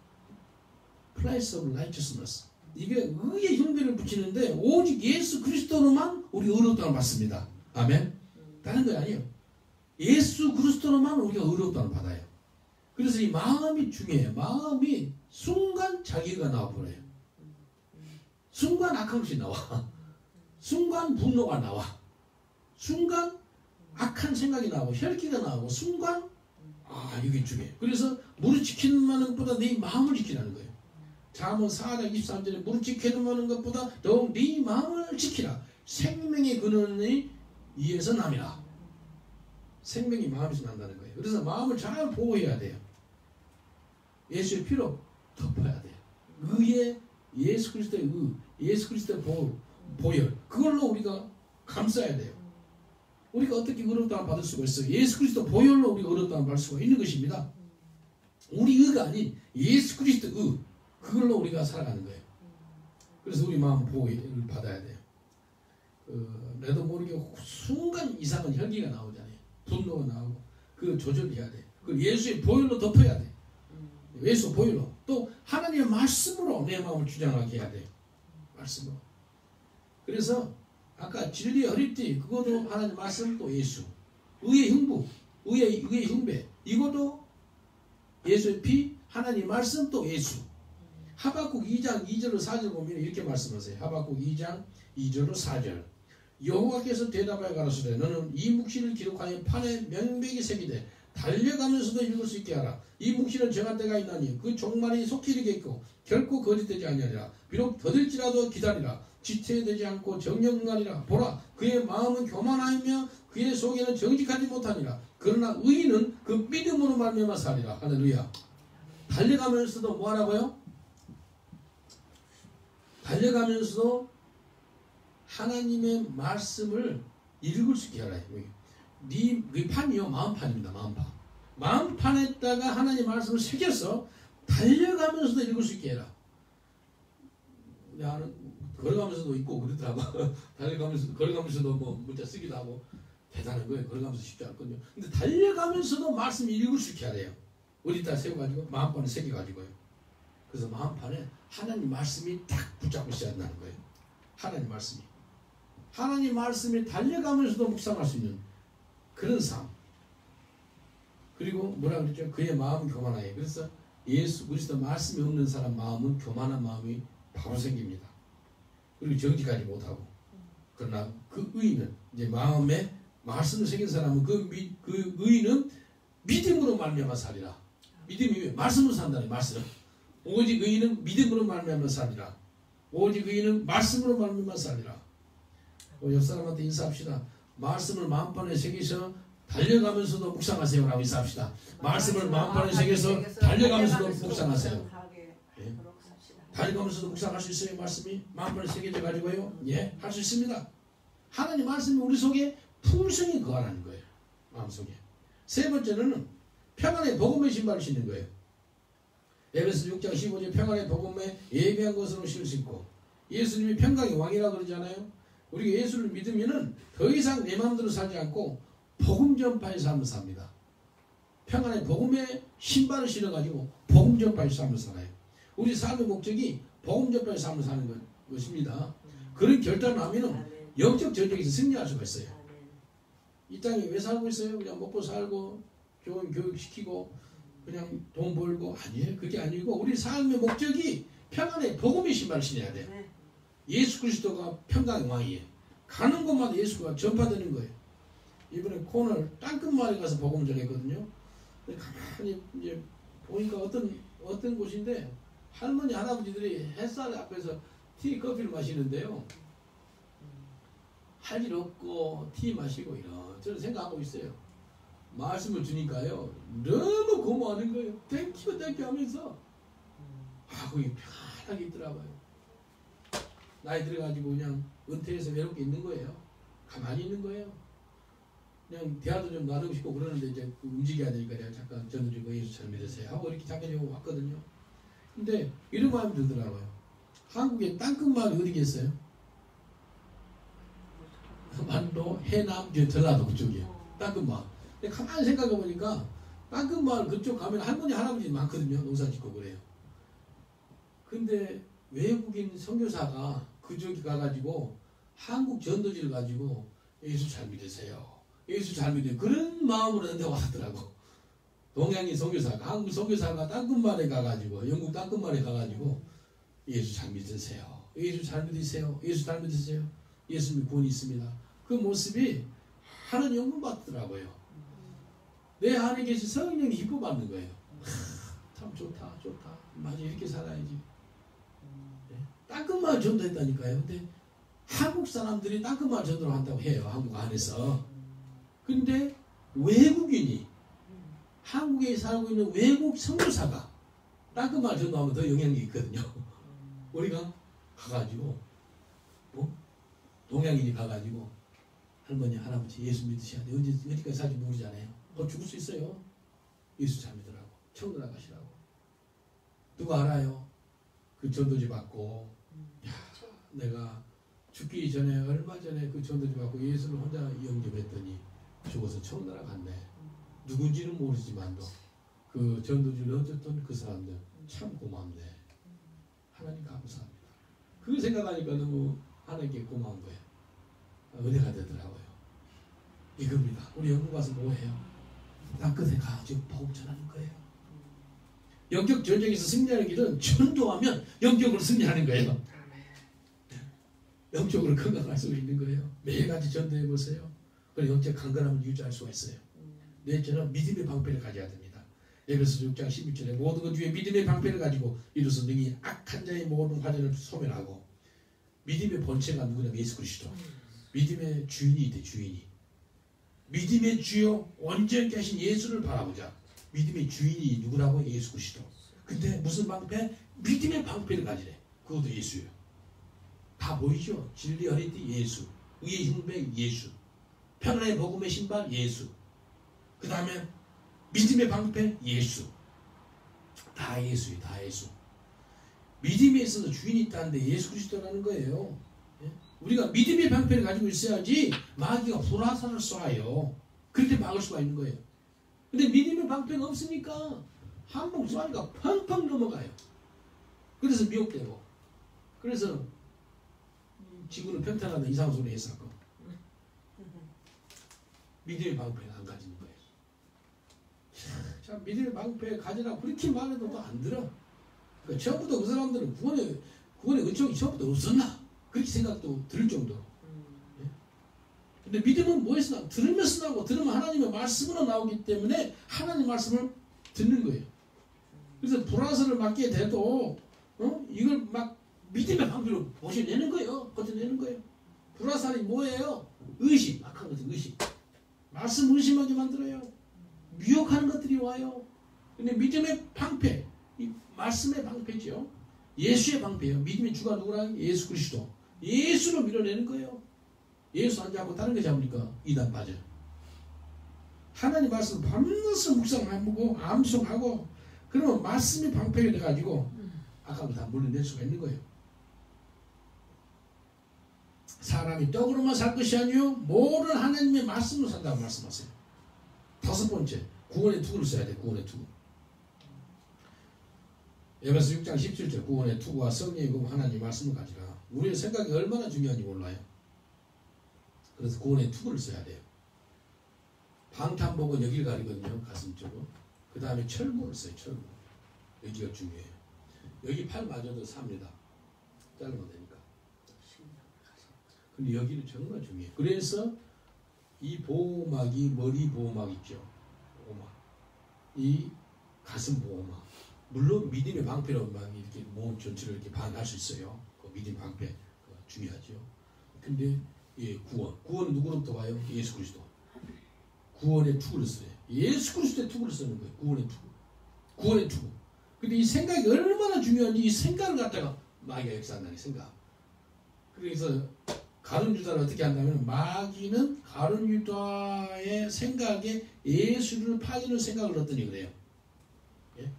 place of righteousness. 이게 의의 흉배를 붙이는데 오직 예수 그리스도로만 우리 의롭다함을 받습니다. 아멘. 다른 거 아니에요. 예수 그리스도로만 우리가 의롭다함을 받아요. 그래서 이 마음이 중요해요. 마음이 순간 자기가 나와버려요. 순간 악한 것이 나와. 순간 분노가 나와. 순간 악한 생각이 나오고 혈기가 나오고 순간 이게 중요해. 그래서 무릎 지키는 것보다 네 마음을 지키라는 거예요. 잠언 4장 23절에 무릎 지키는 것보다 더욱 네 마음을 지키라. 생명의 근원이 이에서 남이라. 생명이 마음에서 난다는 거예요. 그래서 마음을 잘 보호해야 돼요. 예수의 피로 덮어야 돼요. 의의 예수 그리스도의 예수 그리스도의 보혈 그걸로 우리가 감싸야 돼요. 우리가 어떻게 의롭다함을 받을 수가 있어요? 예수 그리스도 보혈로 우리가 의롭다함을 받을 수가 있는 것입니다. 우리 의가 아닌 예수 그리스도 의 그걸로 우리가 살아가는 거예요. 그래서 우리 마음 보호를 받아야 돼요. 나도 모르게 순간 이상한 혈기가 나오잖아요. 분노가 나오고 그걸 조절해야 돼. 그걸 예수의 보혈로 덮어야 돼. 예수 보혈로 또 하나님의 말씀으로 내 마음을 주장하게 해야 돼. 말씀으로. 그래서 아까 진리의 허리띠 그것도 하나님 말씀 또 예수 의의 흉부 의의 흉배 이것도 예수의 피 하나님 말씀 또 예수. 하박국 2장 2절로 4절 보면 이렇게 말씀하세요. 하박국 2장 2절로 4절 여호와께서 대답하여 가라사대 너는 이 묵시를 기록하여 판에 명백히 새기되 달려가면서도 읽을 수 있게 하라. 이 묵시는 정한 때가 있나니 그 종말이 속히 이르겠고 결코 거짓되지 아니하리라. 비록 더딜지라도 기다리라. 지체되지 않고 정령하리라. 보라 그의 마음은 교만하며 그의 속에는 정직하지 못하니라. 그러나 의인은 그 믿음으로 말미암아 살리라. 할렐루야. 달려가면서도 뭐 하라고요? 달려가면서도 하나님의 말씀을 읽을 수 있게 하라. 네 판이요 마음판입니다. 마음판에다가 하나님 말씀을 새겨서 달려가면서도 읽을 수 있게 해라. 나는 걸어가면서도 있고 그러더라고. 걸어가면서도 뭐 문자 쓰기도 하고 대단한 거예요. 걸어가면서 쉽지 않거든요. 근데 달려가면서도 말씀 읽을 수 있게 하래요. 어디다 세워가지고 마음판에 새겨가지고요. 그래서 마음판에 하나님 말씀이 딱 붙잡고 시작한다는 거예요. 하나님 말씀이. 하나님 말씀에 달려가면서도 묵상할 수 있는 그런 삶. 그리고 뭐라 그랬죠? 그의 마음은 교만하여. 그래서 예수 그리스도 말씀이 없는 사람 마음은 교만한 마음이 바로 생깁니다. 그리고 정직하지 못하고. 그러나 그 의인은 이제 마음에 말씀을 새긴 사람은 그 의인은 믿음으로 말미암아 살리라. 믿음이 왜? 말씀으로 산다는 말씀. 오직 의인은 믿음으로 말미암아 살리라. 오직 의인은 말씀으로 말미암아 살리라. 옆 사람한테 인사합시다. 말씀을 마음판에 새기셔 달려가면서도 묵상하세요라고 인사합시다. 말씀을 마음판에 새겨서 달려가면서도 묵상하세요. 예. 달려가면서도 묵상할 수 있어요. 말씀이 마음판에 새겨져 가지고요. 예, 할 수 있습니다. 하나님 말씀이 우리 속에 풍성히 거하라는 거예요. 마음속에. 세 번째는 평안의 복음의 신발을 신는 거예요. 에베소 6장 15절 평안의 복음에 예비한 것으로 신고 예수님이 평강의 왕이라고 그러잖아요. 우리가 예수를 믿으면은 더 이상 내 마음대로 살지 않고 복음 전파의 삶을 삽니다. 평안의 복음의 신발을 신어가지고 복음 전파의 삶을 살아요. 우리 삶의 목적이 복음 전파의 삶을 사는 것입니다. 그런 결단을 하면은 영적 전쟁에서 승리할 수가 있어요. 이 땅에 왜 살고 있어요? 그냥 먹고 살고 좋은 교육시키고 그냥 돈 벌고 아니에요. 그게 아니고 우리 삶의 목적이 평안의 복음의 신발을 신어야 돼요. 예수 그리스도가 평강의 왕이에요. 가는 곳마다 예수가 전파되는 거예요. 이번에 코너 땅끝마을에 가서 복음을 전했거든요. 근데 가만히 이제 보니까 어떤 곳인데 할머니 할아버지들이 햇살 앞에서 티 커피를 마시는데요. 할 일 없고 티 마시고 이런저런 생각하고 있어요. 말씀을 주니까요. 너무 고마워하는 거예요. 땡큐 땡큐 하면서 거기 편하게 있더라고요. 나이 들어가지고 그냥 은퇴해서 외롭게 있는 거예요. 가만히 있는 거예요. 그냥 대화도 좀 나누고 싶고 그러는데 이제 움직여야 되니까 내가 잠깐 저는 좀 예수 잘 믿으세요 하고 이렇게 잠깐 좀 왔거든요. 근데 이런 마음이 들더라고요. 한국에 땅끝마을이 어디겠어요? 만도, 해남, 전라도 그쪽이에요. 땅끝마을. 근데 가만히 생각해 보니까 땅끝마을 그쪽 가면 할머니 할아버지 많거든요. 농사 짓고 그래요. 근데 외국인 선교사가 그쪽에 가가지고 한국 전도지를 가지고 예수 잘 믿으세요. 예수 잘 믿어요. 그런 마음으로 한데 왔더라고. 동양인 선교사가 한국 선교사가 땅끝마을에 가가지고 영국 땅끝마을에 가가지고 예수 잘 믿으세요. 예수 잘 믿으세요. 예수 잘 믿으세요. 예수님의 구원이 있습니다. 그 모습이 하나님 영광 받더라고요. 내 안에 계신 성령이 기뻐 받는 거예요. 참 좋다 좋다. 맞아 이렇게 살아야지. 땅끝마을 전도했다니까요. 근데 한국 사람들이 땅끝마을 전도를 한다고 해요. 한국 안에서. 근데 외국인이 한국에 살고 있는 외국 선교사가 땅끝마을 전도하면 더 영향이 있거든요. 우리가 가가지고 동양인이 가가지고 할머니 할아버지 예수 믿으셔야 돼. 어디까지 살지 모르잖아요. 죽을 수 있어요. 예수 잘 믿으라고. 천국 나가시라고. 누가 알아요? 그 전도지 받고 야, 내가 죽기 전에 얼마 전에 그 전도지 받고 예수를 혼자 영접했더니 죽어서 천국 나라갔네. 누군지는 모르지만도 그 전도지를 얻었던 그 사람들 참 고맙네. 하나님 감사합니다. 그 생각하니까 너무 하나님께 고마운 거예요. 은혜가 되더라고요. 이겁니다. 우리 영국 가서 뭐해요? 땅끝에 가가지고 복음 전하는 거예요. 영적 전쟁에서 승리하는 길은 전도하면 영적으로 승리하는 거예요. 영적으로 건강할 수 있는 거예요. 매일같이 전도해 보세요. 그리고 영적 강건함을 유지할 수가 있어요. 넷째는 믿음의 방패를 가져야 됩니다. 에베소 6장 11절에 모든 것 위에 믿음의 방패를 가지고 이로써 능히 악한 자의 모든 화전을 소멸하고 믿음의 본체가 누구냐면 예수 그리스도. 믿음의 주인이 돼 주인이. 믿음의 주요 온전히 하신 예수를 바라보자. 믿음의 주인이 누구라고? 예수 그리스도. 근데 무슨 방패? 믿음의 방패를 가지래. 그것도 예수예요. 다 보이죠? 진리 허리띠 예수, 의의 흉배 예수, 평안의 복음의 신발 예수, 그 다음에 믿음의 방패 예수. 다 예수예요. 다 예수. 믿음에 있어서 주인이 있다는데 예수 그리스도라는 거예요. 예? 우리가 믿음의 방패를 가지고 있어야지 마귀가 불화살을 쏴요. 그렇게 막을 수가 있는 거예요. 근데 믿음의 방패가 없으니까 한 번 쏘니까 펑펑 넘어가요. 그래서 미혹되고, 그래서 지구는 평탄하다 이상한 소리 했었고, 믿음의 방패는 안 가지는 거예요. 자, 믿음의 방패 가지라고 그렇게 말해도 또 안 들어. 그러니까 처음부터 그 사람들은 구원의 은총이 처음부터 없었나? 그렇게 생각도 들 정도로. 근데 믿음은 뭐에서 나? 들으면서 나오고, 들으면 하나님의 말씀으로 나오기 때문에 하나님 말씀을 듣는 거예요. 그래서 불화살을 맞게 돼도 이걸 막 믿음의 방패로 보셔내는 거예요. 버텨내는 거예요. 불화살이 뭐예요? 의심, 악한 것은 의심. 말씀 의심하게 만들어요. 미혹하는 것들이 와요. 근데 믿음의 방패, 이 말씀의 방패죠. 예수의 방패예요. 믿음의 주가 누구라? 예수 그리스도. 예수로 밀어내는 거예요. 예수 안 잡고 다른 거 잡으니까 이단 빠져요. 하나님 말씀 밤낮을 묵상하고 암송하고, 그러면 말씀이 방패가 돼가지고 아까부터 다 물려낼 수가 있는 거예요. 사람이 떡으로만 살 것이 아니요 모든 하나님의 말씀으로 산다고 말씀하세요. 다섯 번째, 구원의 투구를 써야 돼. 구원의 투구. 에베소 6장 17절, 구원의 투구와 성령의 검 하나님 말씀을 가지라. 우리의 생각이 얼마나 중요한지 몰라요. 그래서 구원의 투구를 써야 돼요. 방탄복은 여기를 가리거든요. 가슴 쪽으로. 그 다음에 철구를 써요. 철구. 여기가 중요해요. 여기 팔 맞아도 삽니다. 자르면 되니까. 근데 여기는 정말 중요해요. 그래서 이 보호막이 머리 보호막 있죠. 보호막. 이 가슴 보호막. 물론 믿음의 방패로만 이렇게 몸 전체를 이렇게 반할 수 있어요. 그 믿음 방패 중요하죠. 근데 예, 구원은 누구로부터 와요? 예수 그리스도. 구원의 투구를 써요. 예수 그리스도의 투구를 쓰는 거예요. 구원의 투구. 근데 이 생각이 얼마나 중요한지 이 생각을 갖다가 마귀가 역사한다는 생각. 그래서 가룟 유다를 어떻게 한다면, 마귀는 가룟 유다의 생각에 예수를 팔리는 생각을 넣었더니 그래요. 예?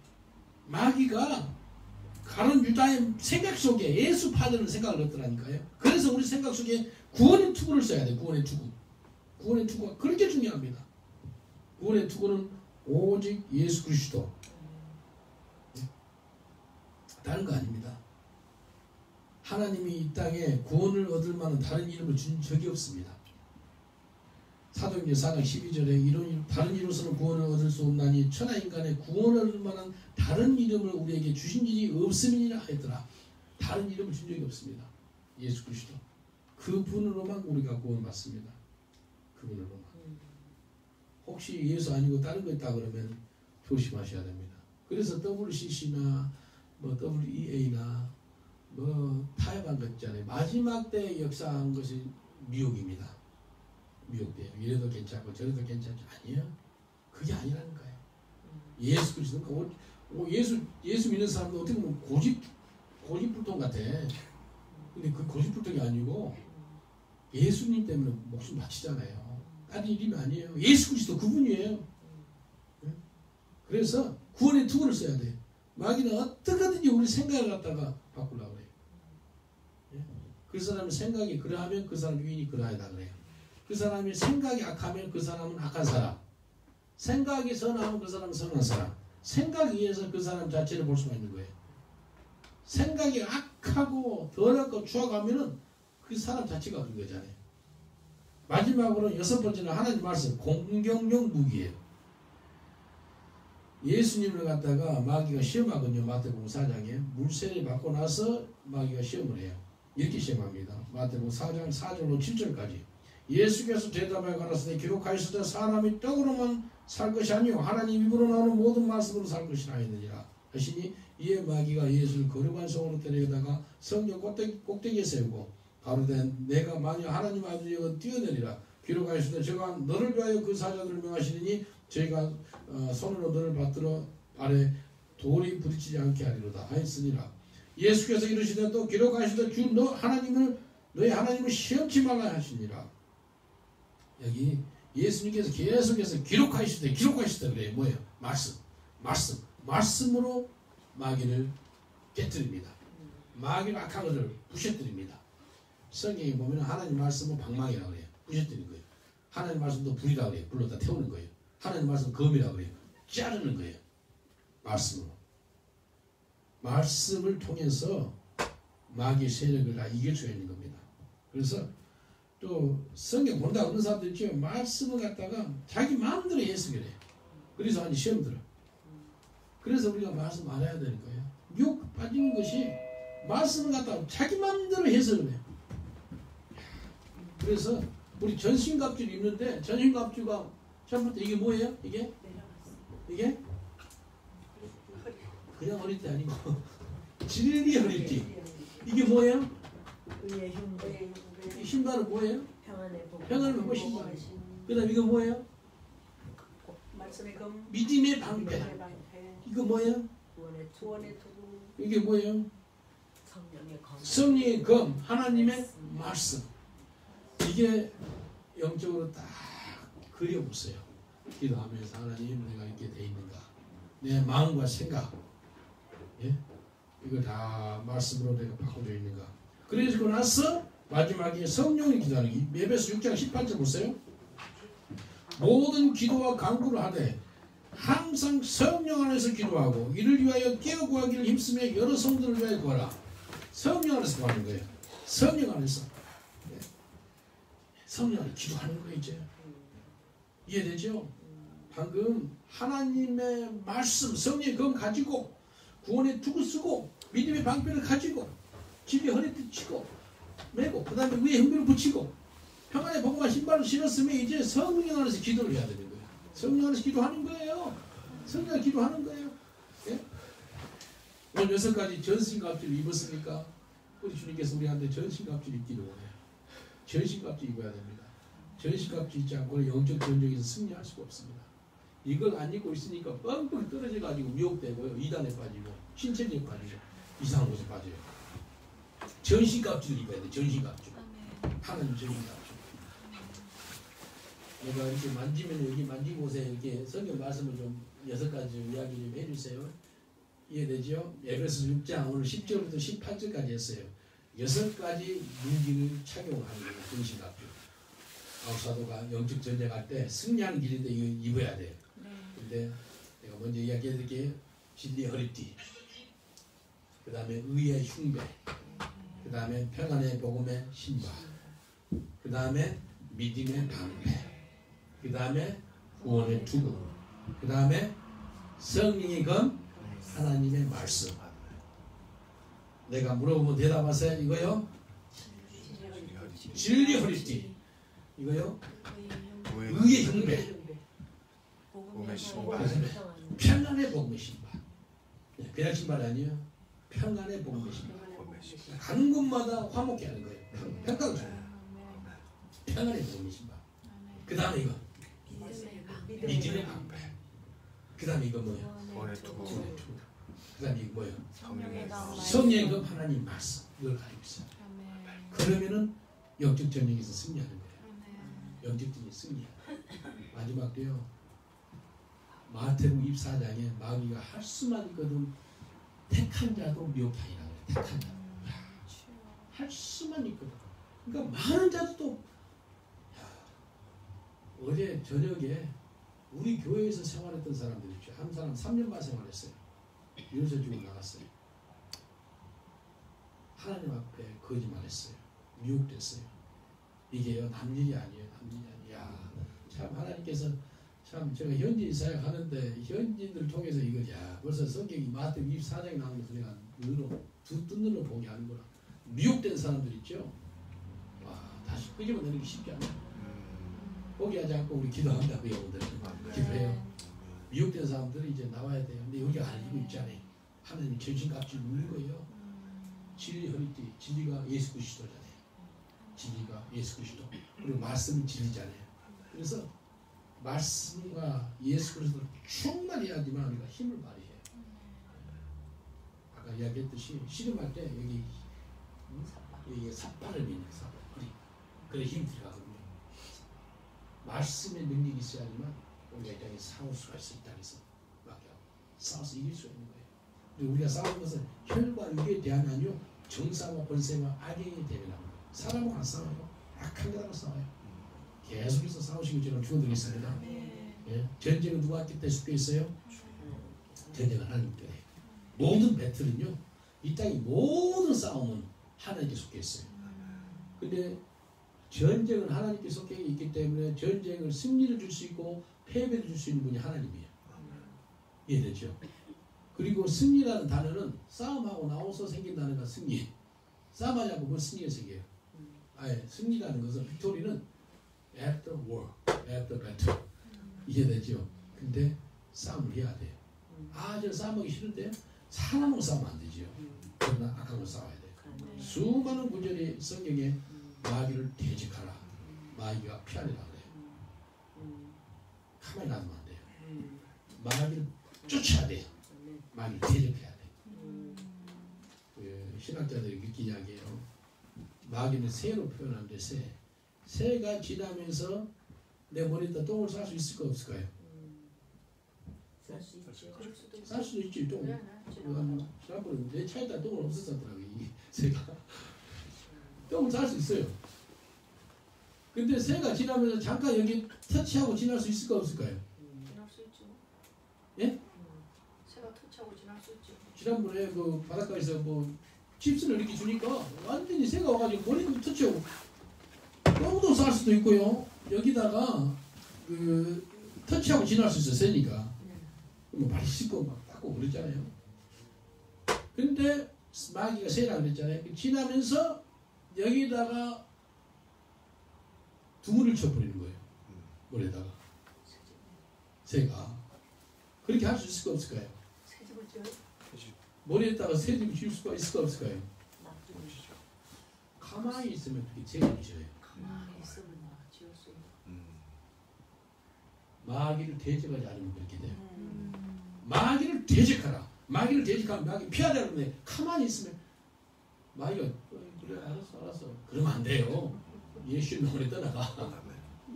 마귀가 가룟 유다의 생각 속에 예수 팔리는 생각을 넣었더라니까요. 그래서 우리 생각 속에 구원의 투구를 써야 돼요. 구원의 투구. 구원의 투구가 그렇게 중요합니다. 구원의 투구는 오직 예수 그리스도. 다른 거 아닙니다. 하나님이 이 땅에 구원을 얻을 만한 다른 이름을 준 적이 없습니다. 사도행전 4장 12절에 다른 이로서는 구원을 얻을 수 없나니 천하 인간의 구원을 얻을 만한 다른 이름을 우리에게 주신 일이 없음이니라 하였더라. 다른 이름을 준 적이 없습니다. 예수 그리스도. 그분으로만 우리가 구원받습니다. 그분으로만. 혹시 예수 아니고 다른 거 있다 그러면 조심하셔야 됩니다. 그래서 WCC나 뭐 WEA나 뭐 타협한 것 있잖아요. 마지막 때 역사한 것이 미혹입니다. 미혹돼요. 이래도 괜찮고 저래도 괜찮지. 아니에요. 그게 아니라는 거예요. 예수 그리스도. 예수 믿는 사람도 어떻게 보면 고집불통 같아. 근데 그 고집불통이 아니고 예수님 때문에 목숨 바치잖아요. 다른 이름이 아니에요. 예수 그리스도 그분이에요. 그래서 구원의 투구를 써야 돼. 마귀는 어떻게든지 우리 생각을 갖다가 바꾸려고 그래요. 그 사람의 생각이 그러하면 그 사람 유인이 그러하다 그래요. 그 사람이 생각이 악하면 그 사람은 악한 사람, 생각이 선하면 그 사람은 선한 사람. 생각에 의해서 그 사람 자체를 볼 수가 있는 거예요. 생각이 악하고 더럽고 추악하면은 그 사람 자체가 그런 거잖아요. 마지막으로 여섯 번째는 하나님 말씀, 공격용 무기예요. 예수님을 갖다가 마귀가 시험하거든요. 마태복음 4장에 물세례 받고 나서 마귀가 시험을 해요. 이렇게 시험합니다. 마태복음 4장 4절로 7절까지. 예수께서 대답하여 가라사대 기록하였으되 사람이 떡으로만 살 것이 아니요 하나님 입으로 나오는 모든 말씀으로 살 것이라 하였느니라 하시니, 이에 마귀가 예수를 거룩한 성으로 데려다가 성전 꼭대기에 세우고 가로되 내가 만약 하나님 아들이여 뛰어내리라. 기록하였으되 제가 너를 위하여 그 사자들을 명하시니 저희가 손으로 너를 받들어 발에 돌이 부딪히지 않게 하리로다 하였으니라. 예수께서 이르시되 또 기록하시되 주 너희 하나님을 시험치 말라 하시니라. 여기 예수님께서 계속해서 기록하시되 그래요. 뭐예요? 말씀으로 마귀를 깨뜨립니다. 마귀를 악한 것을 부셔뜨립니다. 성경에 보면 하나님 말씀은 방망이라고 그래요. 부셔뜨리는 거예요. 하나님 말씀도 불이라고 그래요. 불로 다 태우는 거예요. 하나님 말씀 검이라고 그래요. 자르는 거예요. 말씀으로. 말씀을 통해서 마귀의 세력을 다 이길 수 있는 겁니다. 그래서 또 성경 본다 그런 사람들 있죠. 말씀을 갖다가 자기 마음대로 해석을 해요. 그래서 아니 시험 들어. 그래서 우리가 말씀 알아야 되는 거예요. 미혹 빠지는 것이 말씀을 갖다가 자기 마음대로 해석을 해요. 그래서 우리 전신갑주를 입는데 전신갑주가 처음부터 이게 뭐예요? 이게 그냥 허리띠 아니고 진리 허리띠. 이게 뭐예요? 의의 흉배. 이 신발은 뭐예요? 평안의 복음 신발. 그다음 이거 뭐예요? 믿음의 방패. 이거 뭐예요? 이게 뭐예요? 성령의 검, 하나님의 말씀. 이게 영적으로 딱 그려보세요. 기도하면서 하나님 내가 이렇게 돼 있는가? 내 마음과 생각, 예? 이거 다 말씀으로 내가 바꿔져 있는가? 그러고 나서 마지막에 성령이 기도하는 게 에베소 6장 18절 보세요. 모든 기도와 간구를 하되 항상 성령 안에서 기도하고 이를 위하여 깨어 구하기를 힘쓰며 여러 성도를 위하여 구하라. 성령 안에서 구하는 거예요. 성령 안에서. 네. 성령 안에서 기도하는 거예요. 이제 이해되죠? 방금 하나님의 말씀 성령의 검 가지고 구원의 투구 쓰고 믿음의 방패를 가지고 진리 허리띠 치고 매고 그 다음에 위에 흉배를 붙이고 평안의 복음과 신발을 신었으면 이제 성령 안에서 기도를 해야 되는 거예요. 성령 안에서 기도하는 거예요. 성령 안에서 기도하는 거예요. 예? 오늘 6가지 전신갑주를 입었으니까 우리 주님께서 우리한테 전신갑주를 입기를 원해요. 전신갑주 입어야 됩니다. 전신갑주 입지 않고는 영적 전쟁에서 승리할 수가 없습니다. 이걸 안 입고 있으니까 뻥뻥 떨어져가지고 미혹되고요. 이단에 빠지고 신체적에 빠지고 이상한 곳에 빠져요. 전신갑주를 입어야 돼. 전신갑주. 하나님 전신갑주. 내가 이렇게 만지면 여기 만진 곳에 이렇게 성경 말씀을 좀 6가지 이야기 좀 해주세요. 이해되죠? 에베소 6장 오늘 10절부터 18절까지 했어요. 6가지 무기를 착용하는 거예요. 전신갑주. 사도가 영적 전쟁할 때 승리하는 길인데 이거 입어야 돼요. 근데 내가 먼저 이야기해드릴게요. 진리 허리띠, 그 다음에 의의 흉배, 그 다음에 평안의 복음의 신발, 그 다음에 믿음의 방패, 그 다음에 구원의 투구, 그 다음에 성령의 검, 하나님의 말씀. 내가 물어보면 대답하세요. 이거요? 진리 허리띠. 이거요? 의의 흉배. 평안의 복음의 신발. 그냥 신발이 아니에요. 평안의 복음의 신발. 가는 곳마다 화목해 하는 거예요. 평가가 주는 평안의 복음의 신발. 그 다음에 이거 믿음의 방패. 그 다음에 이거 뭐예요? 그 다음에 이거 뭐예요? 성령의 그 하나님 말씀. 이걸 가지고 있어요. 그러면은 영적 전쟁에서 승리하는 거예요. 영적 전쟁 승리. 마지막도요. 마태복음 24장에 마귀가 할 수만 있거든 택한 자도 미혹하니라 그래. 택한 자. 할 수만 있거든. 그러니까 많은 자도 또 어제 저녁에 우리 교회에서 생활했던 사람들 있죠. 한 사람 3년간 생활했어요. 유서주고 나갔어요. 하나님 앞에 거짓말했어요. 미혹됐어요. 이게요 남일이 아니에요. 남일이 아니에요. 야, 참 하나님께서 참 제가 현지인 사역 하는데 현지인들 통해서 이거 야 벌써 성경이 마태복음 24장에 나오는 것을 내가 두 눈으로 보게 하는구나. 미혹된 사람들 있죠. 와 다시 끄집어내는 게 쉽지 않아요. 포기하지 않고 우리 기도합니다. 그 영혼들 기도해요. 미혹된 사람들은 이제 나와야 돼요. 근데 여기가 알고 있잖아요. 하나님이 전신갑주를 누린 거예요. 진리 허리띠. 진리가 예수 그리스도잖아요. 진리가 예수 그리스도. 그리고 말씀은 진리잖아요. 그래서 말씀과 예수 그리스도를 충만해야지만 우리가 힘을 발휘해요. 아까 이야기했듯이 씨름할 때 여기 삿발을 미는 삿발. 그래 힘이 들어가거든요. 말씀의 능력이 있어야지만 우리가 이 땅에 싸울 수가 있어. 이 땅에서 싸워서 이길 수 있는 거예요. 그리고 우리가 싸우는 것은 혈과 육에 대한 아니요 정사와 권세와 악행에 대면하는 거예요. 사람하고 안 싸워요. 악한 자하고 싸워요. 계속해서 싸우시고 저는 축원드리겠습니다. 예? 전쟁은 누구한테 속해 있어요? 전쟁은 하나님께. 모든 배틀은요, 이 땅의 모든 싸움은 하나님께 속해 있어요. 근데 전쟁은 하나님께 속해 있기 때문에 전쟁을 승리를 줄 수 있고 패배를 줄 수 있는 분이 하나님이에요. 이해되죠? 그리고 승리라는 단어는 싸움하고 나와서 생긴다는 건 승리. 싸움하지 않고 그건 승리가 생겨요. 아예 승리라는 것은 빅토리는 after war, after battle. 이해되죠? 근데 싸움을 해야 돼요. 저 싸움하기 싫은데요? 사람하고 싸우면 안 되죠. 그러나 악하고 싸워야 돼요. 수많은 구절이 성경에 마귀를 대적하라. 마귀가 피하리라 그래요. 가만히 놔두면 안 돼요. 마귀를 쫓아야 돼요. 마귀를 대적해야 돼요. 신학자들이 그렇게 이야기해요. 마귀는 새로 표현하는데 새가 지나면서 내 머리에다 똥을 쌀 수 있을까 없을까요? 쌀 수도 있지. 똥. 지난번에 내 차에다 똥을 없었더라고요. 이 새가. 똥을 쌀 수 있어요. 근데 새가 지나면서 잠깐 여기 터치하고 지날 수 있을까 없을까요? 지날 수 있죠. 예? 새가 터치하고 지날 수 있죠. 지난번에 그 바닷가에서 뭐 칩스를 이렇게 주니까 완전히 새가 와가지고 머리도 터치하고 똥도 쌀 수도 있고요. 여기다가 그 터치하고 지날 수 있어요. 새니까. 뭐 발이 씻고 막 닦고 그랬잖아요. 근데 마귀가 새라 그랬잖아요. 지나면서 여기다가 두물을 쳐버리는 거예요. 머리에다가. 새가. 그렇게 할 수 있을까 없을까요? 새집을 지어요? 머리에다가 새집을 지을 수가 있을까 없을까요? 가만히 있으면 그게 새집이 지어요. 가만히 있으면 지을 수 있는. 마귀를 대적하지 않으면 그렇게 돼요. 마귀를 대적하라. 마귀를 대적하면 마귀 피하라는 건데 가만히 있으면 마귀가 그래 알았어 그러면 안 돼요. 예수 명으로 떠나가.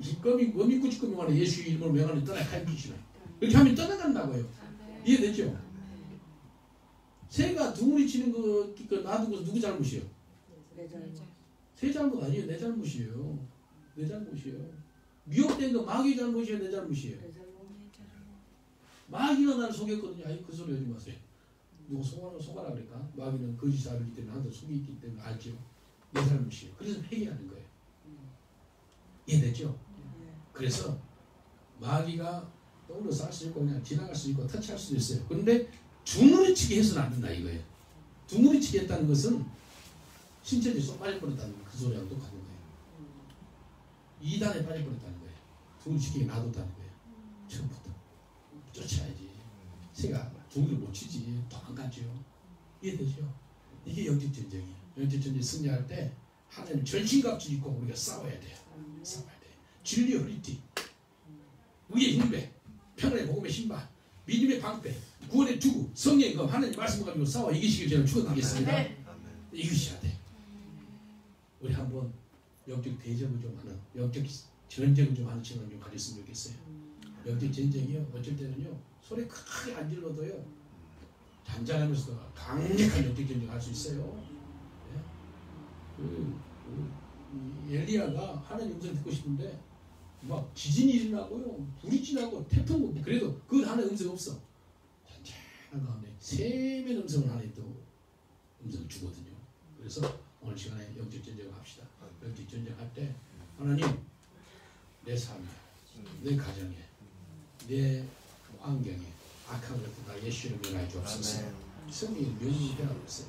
이 거미 꾸짖고 명하는 예수 이름으로 명하는 떠나 칼비시네. 이렇게 하면 떠나간다고요. 이해되죠? 새가 둥우리 치는 거 놔두고 누구 잘못이에요? 새 잘못 아니에요. 내 잘못이에요. 내 잘못이에요. 미혹된 거 마귀 잘못이에요. 내 잘못이에요. 마귀가 나를 속였거든요. 아니 그 소리 하지 마세요. 누구 속아라 그러니까 마귀는 거짓 알기 때문에 한테 속이 있기 때문에 알죠. 내 잘못이에요. 그래서 회개하는 거예요. 이해됐죠? 그래서 마귀가 똥으로 쌀 수 있고 그냥 지나갈 수 있고 터치할 수도 있어요. 그런데 둥우리치게 해서는 안 된다 이거예요. 둥우리치게 했다는 것은 신체적으로 쏙 빠져버렸다는 그 소리하고 똑같은 거예요. 이단에 빠져버렸다는 거예요. 둥우리치게 놔뒀다는 거예요. 처음부터 쫓아야지. 새가 둥우리를 못 치지. 도망가죠. 이해되죠? 이게 영적 전쟁이에요. 영적 전쟁 승리할 때 하나님 전신갑주 입고 우리가 싸워야 돼요. 싸워야 돼요. 진리의 허리띠, 의의 흉배, 평안의 복음의 신발, 믿음의 방패, 구원의 투구, 성령의 검, 하나님 말씀을 가지고 싸워 이기시길 저는 축원드리겠습니다. 이기셔야 돼. 우리 한번 영적 대적을 좀 하는, 영적 전쟁을 좀 하는 시간을 좀 가졌으면 좋겠어요. 영적 전쟁이요. 어쩔 때는요 소리 크게 안 질러도요 잔잔하면서도 강력한 영적 전쟁을 할 수 있어요. 네? 엘리야가 하나님 음성 듣고 싶은데 막 지진이 일어나고요, 불이 지나고 태풍, 그래도 그 하나의 음성 없어. 잔잔한 가운데 세면 음성을 하나님 또 음성을 주거든요. 그래서 오늘 시간에 영적 전쟁을 합시다. 영적 전쟁할 때 하나님 내 삶에, 내 가정에, 내 환경에 악한 것들 다 예수를 면하여 주옵소서. 성령이 면이라고 했어요.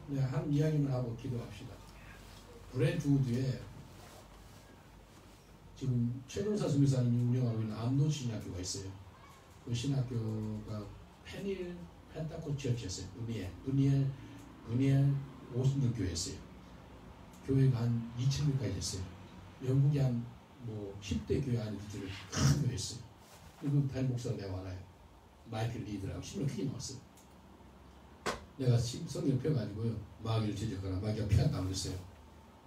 네, 한 이야기만 하고 기도합시다. 브렌트우드에 지금 최동사 선교사님이 운영하고 있는 암노 신학교가 있어요. 그 신학교가 펜타코스트 처치였어요. 브니엘 오순절 교회였어요. 교회가 한 2,000명까지 됐어요. 영국에 한 뭐 10대 교회 안에 들을 큰 교회였어요. 그 달 목사가 내가 알아요. 마이클 리드라고 신문 크게 나왔어요. 내가 성경 펴가지고요 마귀를 제적하라, 마귀가 피한다 그랬어요.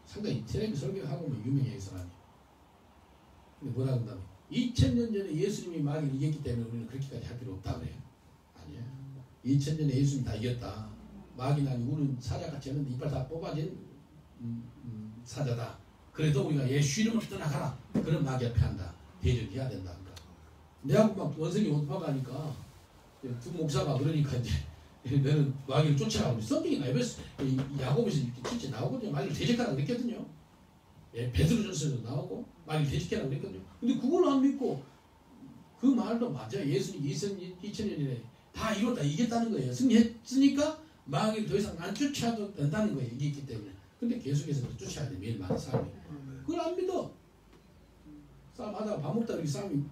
상당히 텔레비 설교하고 뭐 유명해 이 사람이. 근데 뭐라 한다면 2000년 전에 예수님이 마귀를 이겼기 때문에 우리는 그렇게까지 할 필요 없다 그래요. 아니야. 2000년에 예수님 다 이겼다. 마귀는 아니고 우리는 사자같이 하는데 이빨 다 뽑아진 사자다. 그래도 우리가 예수 이름으로 떠나가라. 그런 마귀 앞에 한다. 대적해야 된다. 내하고 막 원성이 원파가니까 두 목사가 그러니까 이제 너는 마귀를 쫓아가고 성경이 야곱에서 이렇게 진짜 나오거든요. 마귀를 대적하라 그랬거든요. 예, 베드로전서에도 나오고 마귀를 대적하라 그랬거든요. 근데 그걸 안 믿고 그 말도 맞아요. 예수님 2000년이래 다 이뤘다 이겼다는 거예요. 승리했으니까 마귀를 더 이상 안 쫓아도 된다는 거예요. 이겼기 때문에. 근데 계속해서 쫓아야 돼. 매일 많은 사람이. 그걸 안 믿어. 싸움하다가 밥 먹다가 이렇게 싸움이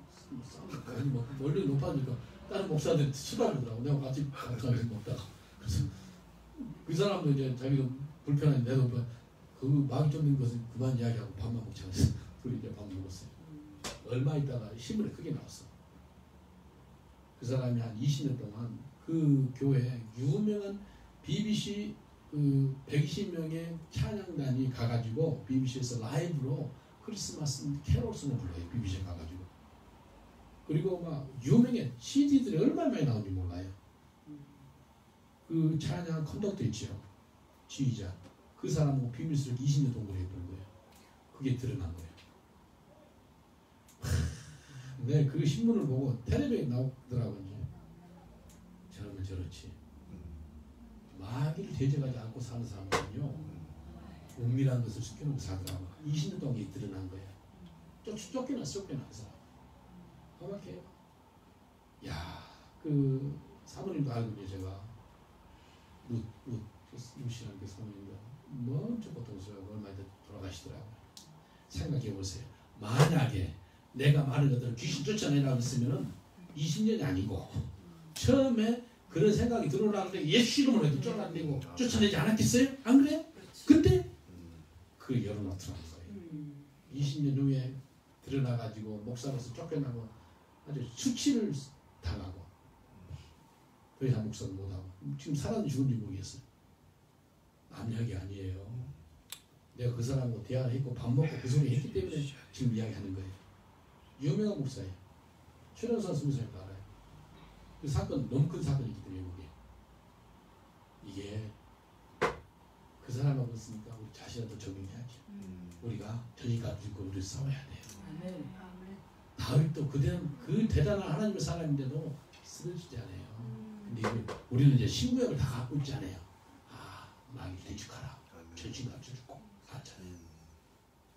뭐 멀리 높아지니까 다른 목사들 수다보더라고. 내가 같이 밥상에서 먹다가. 그래서 그 사람도 이제 자기도 불편한데 내도 그 마귀 쫓는 것은 그만 이야기하고 밥만 먹자. 그래서 둘이 이제 밥 먹었어요. 얼마 있다가 신문에 크게 나왔어. 그 사람이 한 20년 동안 그 교회에 유명한 BBC 그 120명의 찬양단이 가가지고 BBC에서 라이브로 크리스마스 캐롤송을 불러요. BBC에 가가지고. 그리고 막 유명해. CD들이 얼마나 많이 나오는지 몰라요. 그 찬양 컨덕터 있죠. 지휘자. 그 사람하고 비밀스럽게 20년 동거래 했던 거예요. 그게 드러난 거예요. 네, 그 신문을 보고 텔레비에 나오더라고요. 저러면 저렇지. 마귀를 대적하지 않고 사는 사람은요, 은밀한 것을 숨겨놓고 살더라고. 20년 동안 이게 드러난 거야. 쫓겨났어, 그 사람. 험악해요. 야, 그 사모님도 알거든요, 제가. 루시라는 그 사모님도 엄청 고통스러워하고 얼마 전에 돌아가시더라고요. 생각해 보세요. 만약에 내가 많은 것들을 귀신 쫓아내라고 했으면은 20년이 아니고 처음에 그런 생각이 들어오라는데 예수 이름으로 해도 쫓아내고 쫓아내지 않았겠어요? 안 그래요? 근데 그 열어놓더라는 거예요. 20년 후에 드러나가지고 목사로서 쫓겨나고 아주 수치를 당하고 더 이상 목사도 못하고 지금 살았는지 죽은지 모르겠어요. 남 이야기 아니에요. 내가 그 사람하고 대화를 했고 밥 먹고 그 소리 했기 때문에 지금 이야기하는 거예요. 유명한 목사예요. 최연소 스무살도 알아요. 그 사건 너무 큰 사건이기 때문에 이게 그 사람하고 있으니까 우리 자신한테 적용해야죠. 우리가 저희가 들고 우리 싸워야 돼요. 다윗도 그 대단한 하나님의 사람인데도 쓰러지잖아요. 근데 우리는 이제 신구약을 다 갖고 있잖아요. 아, 마귀 대적하라. 전신갑주 주고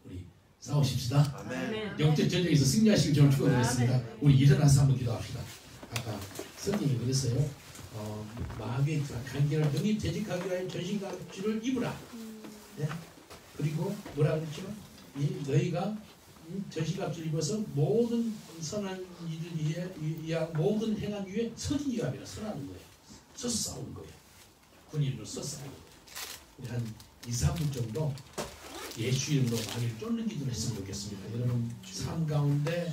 우리 싸우십시다. 아멘. 영적 전쟁에서 승리하시길 저는 축원드리겠습니다. 우리 일어나서 한번 기도합시다. 아까 선생님이 그랬어요. 마귀의 간결한 등이 대적하기 위하여 전신갑주를 입으라. 네? 그리고 뭐라 그랬죠? 너희가 전신갑주를 입어서 모든 선한 일을 위해 모든 행한 위에 서지 위함이라 서라는 거예요. 서서 싸우는 거예요. 군인으로 서서 싸우는 거예요. 우리 한 2, 3분 정도 예수 이름으로 마귀를 쫓는 기도를 했으면 좋겠습니다. 여러분 삶 가운데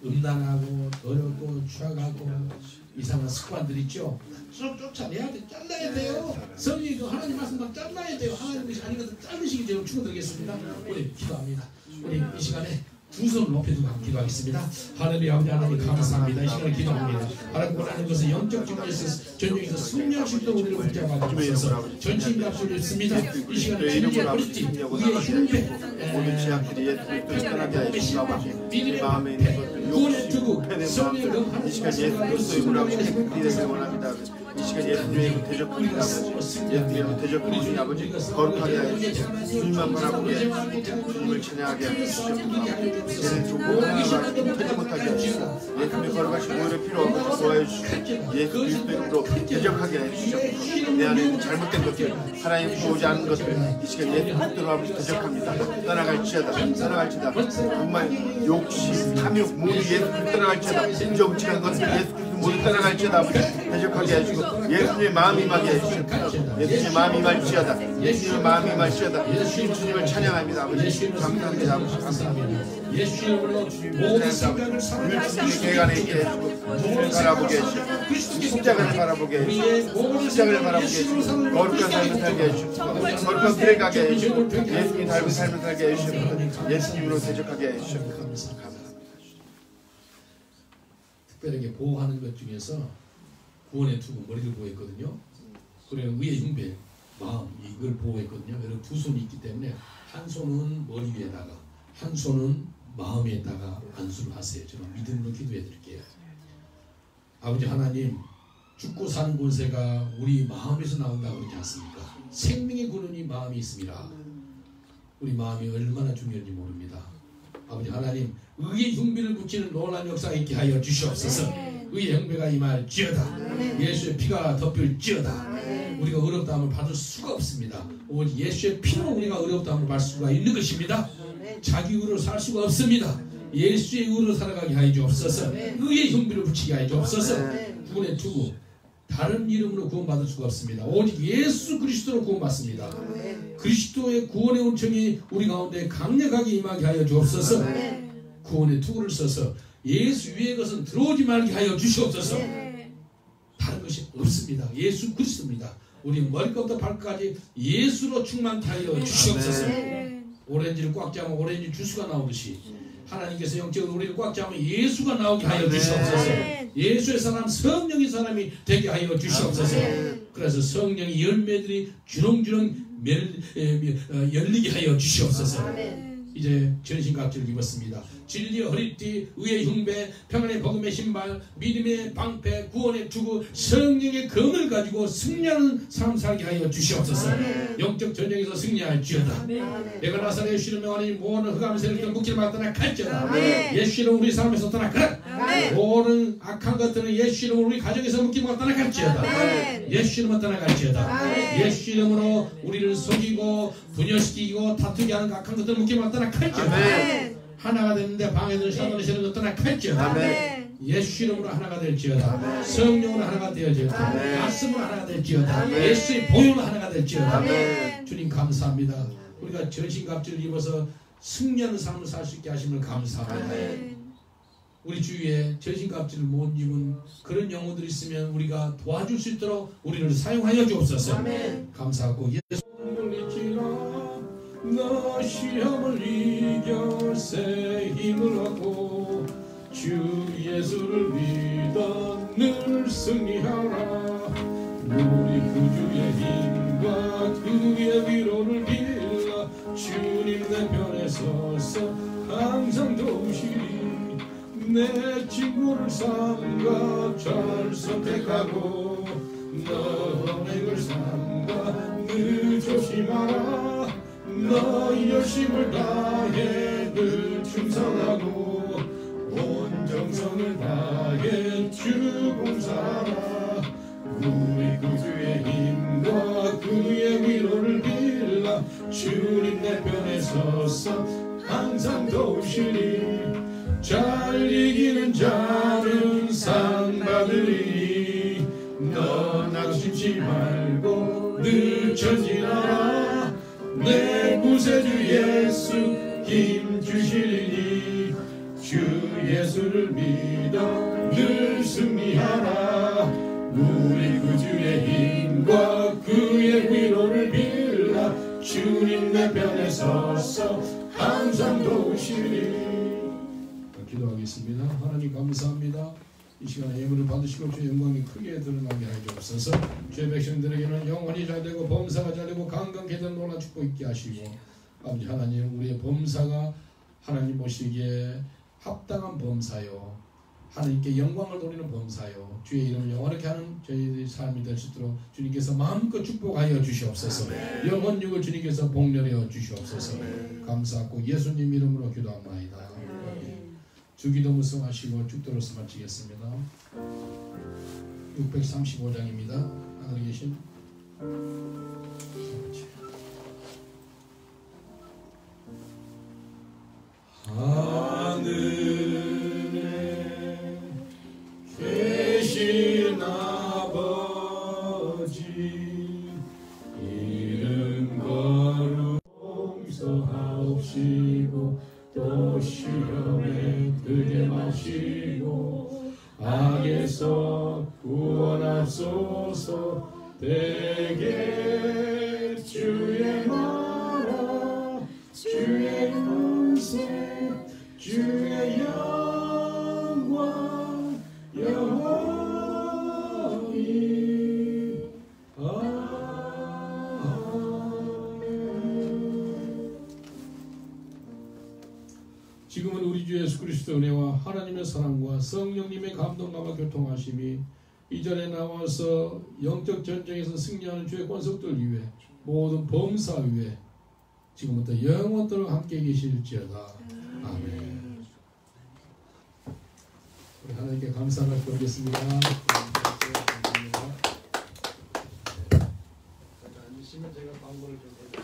음란하고 더럽고 추악하고 이상한 습관들 있죠. 쫓아내야 돼. 잘라야 돼요. 성령이 그 하나님 말씀만 잘라야 돼요. 하나님의 아닌 것을 자르시기 때문에 축원드리겠습니다. 우리 기도합니다. 우리 이 시간에 두 손을 높여두고 한번 기도하겠습니다. 하나님 아버지 하나님 감사합니다. 이 시간에 기도합니다. 하나님 원하는 것은 영적 증거에서 전쟁에서 승리하시도록 우리를 붙잡아 주셔서 전신갑주를 씁니다. 이 시간에 진리의 버리지 우리의 흉배 모든 지향들이 예수를 떠나게 하여 주시옵소서. 이 마음에 있는 것들 구원의 두고 성령의 이 시간 예수 그리스도의 이름으로 되기를 원합니다. 이 시간 예수님의 대적하는 아버지, 예수님의 대적하는 주님 아버지 거룩하게 하여 주시옵소서. 주님만 바라보게 주님을 찬양하게 하여 주시옵소서. 죄를 두고 하나님과 되지 못하게 하여 주시옵소서. 예수님의 거룩하신 오히려 필요 없이 구하여 주시옵소서. 예수 그리스도의 이름으로 대적하게 하여 주시옵소서. 내 안에 있는 잘못된 것들 하나님 보지 않은 것들 이 시간 예수 그리스도로 아버지 대적합니다. 떠나갈지어다 떠나갈지어다 정말 욕심 탐욕 모두 예수 그리스도 떠나갈지어다 정직한 것들 예수 그리스도 모두 떠나갈지어다 아버지 대적하게 해주고 예수님의 마음이 임하게 해주시옵소서. 예수님의 마음이 임할지어다 예수님의 마음이 임할지어다 주님을 찬양합니다. 아버지 감사합니다. 아버지 감사합니다. 예수 이름으로 모든 생각을 주님의 계간에 있게 해주고 주님을 바라보게 해주시고 십자가를 바라보게 해주시고 십자가를 바라보게 해주시고 거룩한 삶을 살게 해주시고 거룩한 길에 가게 해주시고 예수님 닮은 삶을 살게 해주시고 예수님으로 대적하게 해주시고 감사합니다. 특별하게 보호하는 것 중에서 구원의 투구 머리를 보호했거든요. 그리고 의의 흉배 마음 이걸 보호했거든요. 여러분 두 손이 있기 때문에 한 손은 머리 위에다가 한 손은 마음에다가 안수를 하세요. 저는 믿음으로 기도해 드릴게요. 아버지 하나님, 죽고 사는 권세가 우리 마음에서 나온다고 그러지 않습니까? 생명의 근원이 마음이 있습니다. 우리 마음이 얼마나 중요한지 모릅니다. 아버지 하나님, 의의 흉비를 붙이는 놀라운 역사가 있게 하여 주시옵소서. 의의 형배가 임할지어다. 예수의 피가 덮일지어다. 우리가 어렵다함을 받을 수가 없습니다. 오직 예수의 피로 우리가 어렵다함을 받을 수가 있는 것입니다. 자기 의로 살 수가 없습니다. 예수의 의로 살아가게 하여 주옵소서. 의의 흉비를 붙이게 하여 주옵소서. 구원의 투구 다른 이름으로 구원받을 수가 없습니다. 오직 예수 그리스도로 구원받습니다. 그리스도의 구원의 은총이 우리 가운데 강력하게 임하게 하여 주옵소서. 구원의 투구를 써서 예수 위의 것은 들어오지 말게 하여 주시옵소서. 다른 것이 없습니다. 예수 그리스도입니다. 우리 머리부터 발까지 예수로 충만케 하여 주시옵소서. 오렌지를 꽉 잡으면 오렌지 주스가 나오듯이 하나님께서 영적으로 우리를 꽉 잡으면 예수가 나오게 하여 주시옵소서. 예수의 사람, 성령의 사람이 되게 하여 주시옵소서. 그래서 성령의 열매들이 주렁주렁 열리게 하여 주시옵소서. 이제 전신갑주를 입었습니다. 진리의 허리띠, 의의 흉배, 평안의 복음의 신발, 믿음의 방패, 구원의 투구, 성령의 검을 가지고 승리하는 삶 살게 하여 주시옵소서. 영적 전쟁에서 승리할지어다. 내가 나사렛 예수 이름으로 하나님 모든 흑암 세력들 묶이를 받거나 갈지어다. 예수 이름으로 우리 삶에서 떠나가라. 모든 악한 것들은 예수 이름으로 우리 가정에서 묶이를 받거나 갈지어다. 예수 이름으로 떠나갈지어다. 예수 이름으로 우리를 속이고 분열시키고 다투게 하는 악한 것들을 묶이를 받거나 갈지어다. 하나가 되는데 방해되는 사단의 세력을 떠나갈지어다. 예수 이름으로 하나가 될지어다. 성령으로 하나가 되어지어다. 말씀으로 하나가 될지어다. 예수의 보혈로 하나가 될지어다. 주님 감사합니다. 우리가 전신갑주를 입어서 승리하는 삶을 살 수 있게 하심을 감사합니다. 우리 주위에 전신갑주를 못 입은 그런 영혼들이 있으면 우리가 도와줄 수 있도록 우리를 사용하여 주옵소서. 감사하고 예수 너 시험을 이겨 새 힘을 얻고 주 예수를 믿어 늘 승리하라. 우리 구주의 힘과 그의 위로를 빌라. 주님 내 편에 서서 항상 도우시리. 내 친구를 삼가 잘 선택하고 너 언행을 삼가 늘 조심하라. 너 열심을 다해 늘 충성하고 온 정성을 다해 주 봉사하라. 우리 구주의 힘과 그의 위로를 빌라. 주님 내 편에 서서 항상 도우시리. 잘 이기는 자는 상 받으리니 너 낙심치 말고 늘 전진하라. 내 구세주 예수 힘 주시리니 주 예수를 믿어 늘 승리하라. 우리 구주의 힘과 그의 위로를 빌라. 주님 내 편에 서서 항상 도우시리. 기도하겠습니다. 하나님 감사합니다. 이 시간에 예물을 받으시고 주의 영광이 크게 드러나게 하여 주옵소서. 주의 백성들에게는 영혼이 잘되고 범사가 잘되고 강건케 된 놀라운 축복 있게 하시고 아버지 하나님 우리의 범사가 하나님 보시기에 합당한 범사요 하나님께 영광을 돌리는 범사요 주의 이름을 영원하게 하는 저희들의 삶이 될 수 있도록 주님께서 마음껏 축복하여 주시옵소서. 영혼육을 주님께서 복렬하여 주시옵소서. 감사하고 예수님 이름으로 기도합니다. 주기도 묵상하시고 축도로서 마치겠습니다. 635장입니다. 하늘에 계신 하늘에 계신 아버지 이름 거룩 용서하옵시고 또 시험에 들게 마시고 악에서 구원하소서. 대개 주의 나라 주의 권세 주의 영광 영원히 아멘. 예수 그리스도의 은혜와 하나님의 사랑과 성령님의 감동감과 교통하심이 이전에 나와서 영적 전쟁에서 승리하는 주의 권속들 위해 모든 범사 위에 지금부터 영원토록 함께 계실지어다. 아멘. 우리 하나님께 감사를 드리겠습니다. 앉으시면 제가 광고를 좀 해드릴게요.